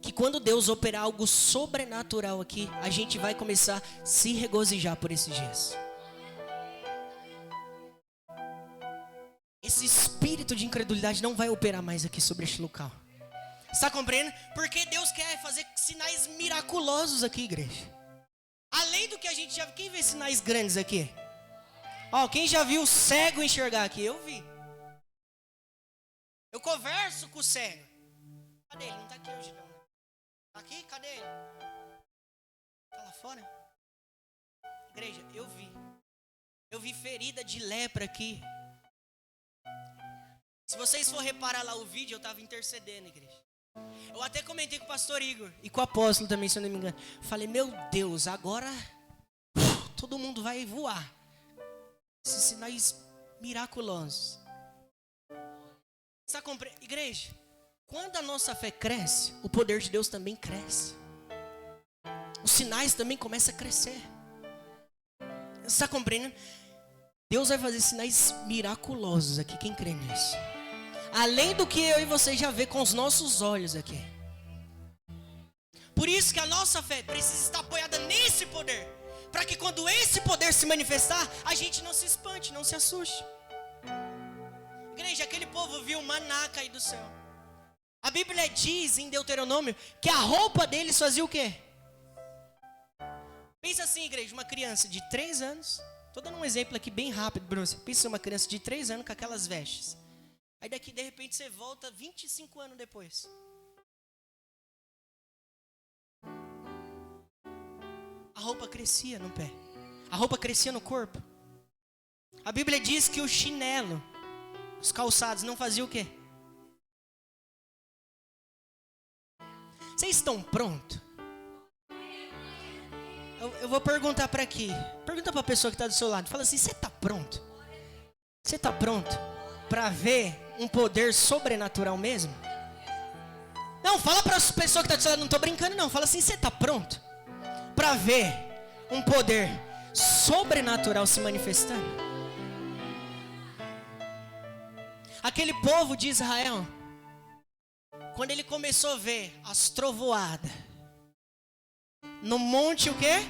Que quando Deus operar algo sobrenatural aqui, a gente vai começar a se regozijar por esses dias. Esse espírito de incredulidade não vai operar mais aqui sobre este local. Está compreendendo? Porque Deus quer fazer sinais miraculosos aqui, igreja. Além do que a gente já viu. Quem vê sinais grandes aqui? Ó, quem já viu o cego enxergar aqui? Eu vi. Eu converso com o cego. Cadê ele? Não está aqui hoje não. Tá aqui? Cadê ele? Tá lá fora? Igreja, eu vi. Eu vi ferida de lepra aqui. Se vocês for reparar lá o vídeo, eu estava intercedendo, igreja. Eu até comentei com o pastor Igor e com o apóstolo também, se eu não me engano. Falei, meu Deus, agora todo mundo vai voar. Esses sinais miraculosos. Está compreendendo? Igreja, quando a nossa fé cresce, o poder de Deus também cresce. Os sinais também começam a crescer. Está compreendendo? Deus vai fazer sinais miraculosos aqui, quem crê nisso? Além do que eu e você já vê com os nossos olhos aqui. Por isso que a nossa fé precisa estar apoiada nesse poder. Para que quando esse poder se manifestar, a gente não se espante, não se assuste. Igreja, aquele povo viu maná cair do céu. A Bíblia diz em Deuteronômio que a roupa deles fazia o quê? Pensa assim, igreja, uma criança de 3 anos. Estou dando um exemplo aqui bem rápido para você. Pensa uma criança de 3 anos com aquelas vestes. Aí daqui de repente você volta 25 anos depois. A roupa crescia no pé. A roupa crescia no corpo. A Bíblia diz que o chinelo, os calçados não faziam o quê? Vocês estão prontos? Eu vou perguntar para aqui. Pergunta para a pessoa que está do seu lado. Fala assim, você está pronto? Você está pronto para ver um poder sobrenatural mesmo? Não, fala para a pessoa que está do seu lado. Não estou brincando não. Fala assim, você está pronto para ver um poder sobrenatural se manifestando? Aquele povo de Israel, quando ele começou a ver as trovoadas no monte, o quê?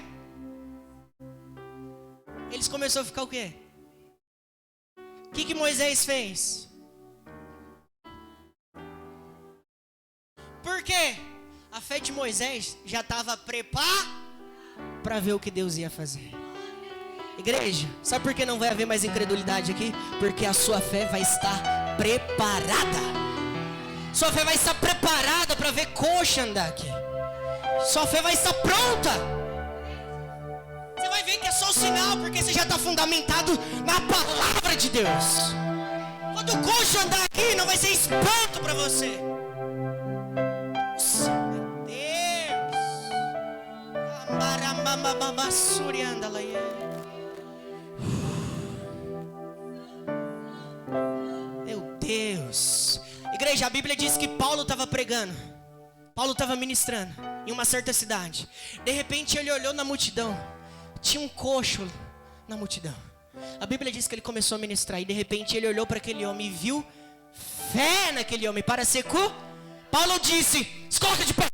Eles começaram a ficar o quê? O que Moisés fez? Por quê? A fé de Moisés já estava preparada para ver o que Deus ia fazer. Igreja, sabe por que não vai haver mais incredulidade aqui? Porque a sua fé vai estar preparada. Sua fé vai estar preparada para ver coxa andar aqui. Sua fé vai estar pronta. Você vai ver que é só o sinal, porque você já está fundamentado na palavra de Deus. Quando o coxo andar aqui, não vai ser espanto para você. Nossa, meu Deus. Meu Deus. Igreja, a Bíblia diz que Paulo estava pregando. Paulo estava ministrando em uma certa cidade. De repente ele olhou na multidão. Tinha um coxo na multidão. A Bíblia diz que ele começou a ministrar. E de repente ele olhou para aquele homem e viu fé naquele homem para ser curado. Paulo disse, se coloca de pé.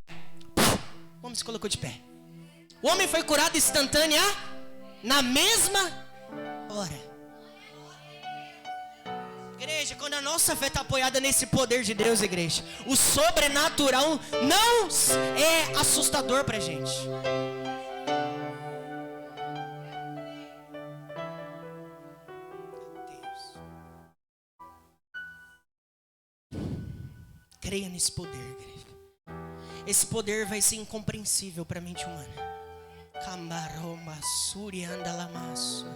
O homem se colocou de pé. O homem foi curado instantânea na mesma hora. Igreja, quando a nossa fé está apoiada nesse poder de Deus, igreja, o sobrenatural não é assustador para a gente. Meu Deus. Creia nesse poder, igreja. Esse poder vai ser incompreensível para a mente humana. Cambaroma surianda lamaço.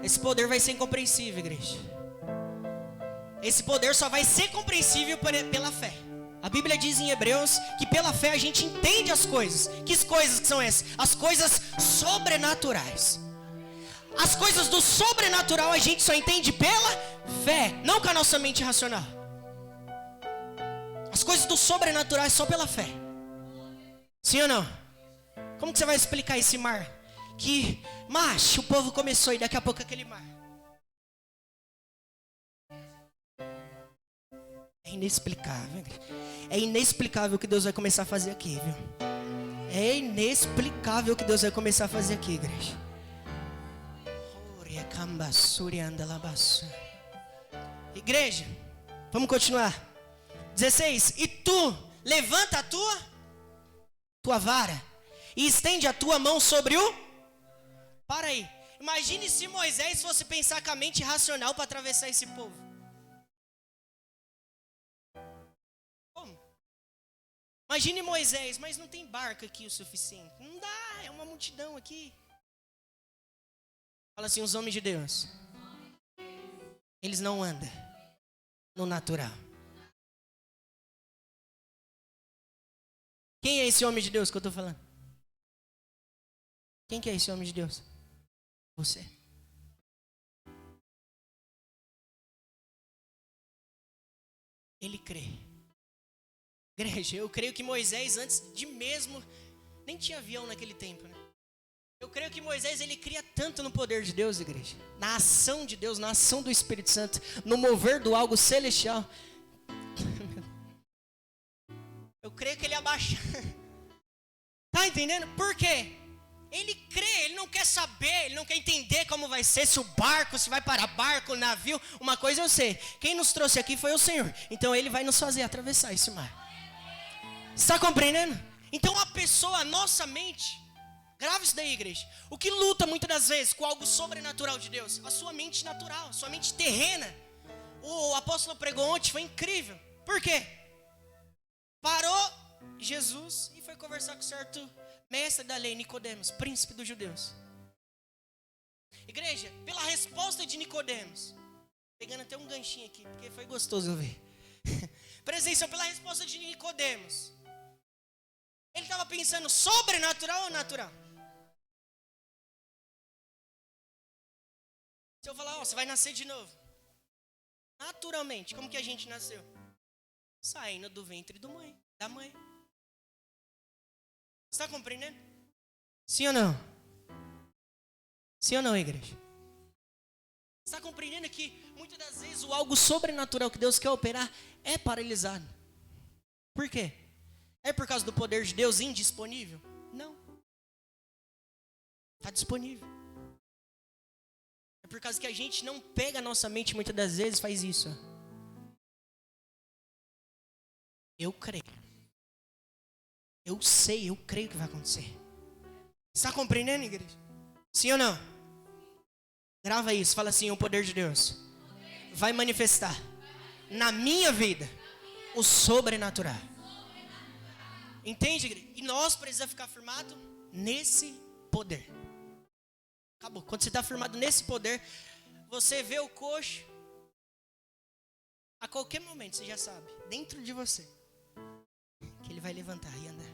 Esse poder vai ser incompreensível, igreja. Esse poder só vai ser compreensível pela fé. A Bíblia diz em Hebreus que pela fé a gente entende as coisas. Que coisas que são essas? As coisas sobrenaturais. As coisas do sobrenatural a gente só entende pela fé, não com a nossa mente racional. As coisas do sobrenatural é só pela fé. Sim ou não? Como que você vai explicar esse mar? Que, o povo começou e daqui a pouco aquele mar. É inexplicável. É inexplicável o que Deus vai começar a fazer aqui, viu? É inexplicável o que Deus vai começar a fazer aqui, igreja. Igreja, vamos continuar. 16. E tu, levanta a tua vara e estende a tua mão sobre o... Para aí. Imagine se Moisés fosse pensar com a mente racional para atravessar esse povo. Como? Imagine Moisés, mas não tem barca aqui o suficiente. Não dá, é uma multidão aqui. Fala assim, os homens de Deus, eles não andam no natural. Quem é esse homem de Deus que eu estou falando? Quem que é esse homem de Deus? Você. Ele crê. Igreja, eu creio que Moisés, antes de mesmo, nem tinha avião naquele tempo, né? Eu creio que Moisés, ele cria tanto no poder de Deus, igreja. Na ação de Deus, na ação do Espírito Santo, no mover do algo celestial. Eu creio que ele abaixa. Tá entendendo? Por quê? Ele crê, ele não quer saber, ele não quer entender como vai ser, se o barco, se vai para barco, navio. Uma coisa eu sei, quem nos trouxe aqui foi o Senhor. Então ele vai nos fazer atravessar esse mar. Está compreendendo? Então a pessoa, a nossa mente, grave isso daí, igreja. O que luta muitas das vezes com algo sobrenatural de Deus? A sua mente natural, a sua mente terrena. O apóstolo pregou ontem, foi incrível. Por quê? Parou Jesus e foi conversar com certo mestre da lei, Nicodemos, príncipe dos judeus. Igreja, pela resposta de Nicodemos, pegando até um ganchinho aqui, porque foi gostoso ver. Presença, pela resposta de Nicodemos, ele estava pensando sobrenatural ou natural? Se eu falar, você vai nascer de novo. Naturalmente, como que a gente nasceu? Saindo do ventre da mãe. Está compreendendo? Sim ou não? Sim ou não, igreja? Está compreendendo que muitas das vezes o algo sobrenatural que Deus quer operar é paralisado? Por quê? É por causa do poder de Deus indisponível? Não. Está disponível. É por causa que a gente não pega a nossa mente muitas das vezes e faz isso. Eu creio. Eu sei, eu creio que vai acontecer. Está compreendendo, igreja? Sim ou não? Grava isso, fala assim, o poder de Deus vai manifestar na minha vida o sobrenatural. Entende, igreja? E nós precisamos ficar firmados nesse poder. Acabou. Quando você está firmado nesse poder, você vê o coxo, a qualquer momento, você já sabe, dentro de você, que ele vai levantar e andar.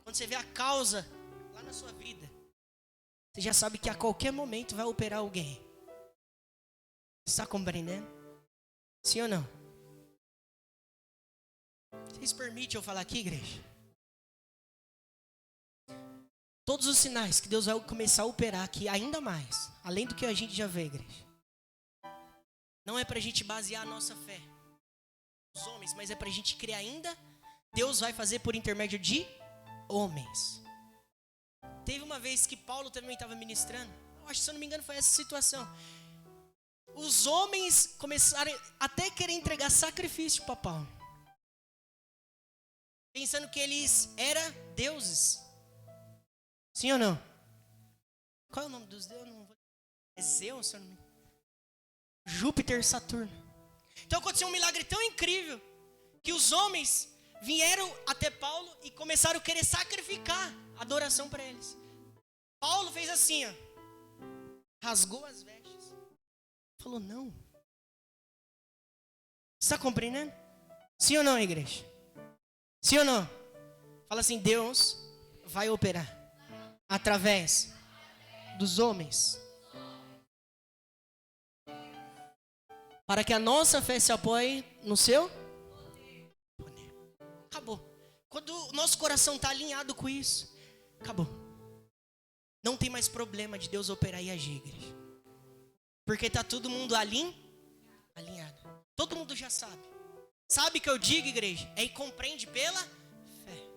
Quando você vê a causa lá na sua vida, você já sabe que a qualquer momento vai operar alguém. Está compreendendo? Sim ou não? Vocês permitem eu falar aqui, igreja? Todos os sinais que Deus vai começar a operar aqui, ainda mais, além do que a gente já vê, igreja, não é para a gente basear a nossa fé os homens, mas é para a gente crer ainda. Deus vai fazer por intermédio de homens. Teve uma vez que Paulo também estava ministrando, eu acho que, se eu não me engano, foi essa situação. Os homens começaram até a querer entregar sacrifício para Paulo, pensando que eles eram deuses. Sim ou não? Qual é o nome dos deuses? É Zeus, se eu não me engano. Júpiter, Saturno. Então aconteceu um milagre tão incrível que os homens vieram até Paulo e começaram a querer sacrificar adoração para eles. Paulo fez assim, ó, rasgou as vestes, falou não. Está compreendendo? Sim ou não, igreja? Sim ou não? Fala assim, Deus vai operar através dos homens, para que a nossa fé se apoie no seu poder. Acabou. Quando o nosso coração está alinhado com isso, acabou. Não tem mais problema de Deus operar e agir, igreja. Porque está todo mundo alinhado. Todo mundo já sabe. Sabe o que eu digo, igreja? É e compreende pela fé.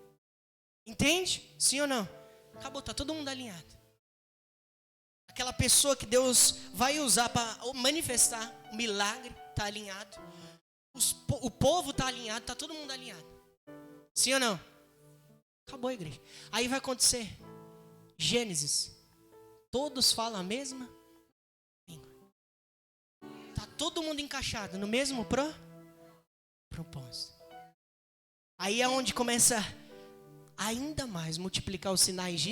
Entende? Sim ou não? Acabou, está todo mundo alinhado. Aquela pessoa que Deus vai usar para manifestar o milagre, está alinhado. O povo está alinhado, está todo mundo alinhado. Sim ou não? Acabou, igreja. Aí vai acontecer Gênesis. Todos falam a mesma língua. Está todo mundo encaixado no mesmo propósito. Aí é onde começa ainda mais multiplicar os sinais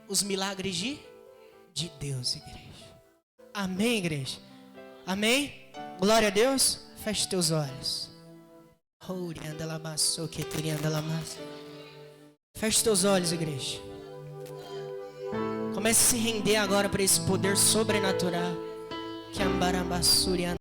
os milagres de Deus, igreja. Amém, igreja? Amém? Glória a Deus. Feche teus olhos. Feche teus olhos, igreja. Comece a se render agora para esse poder sobrenatural. Que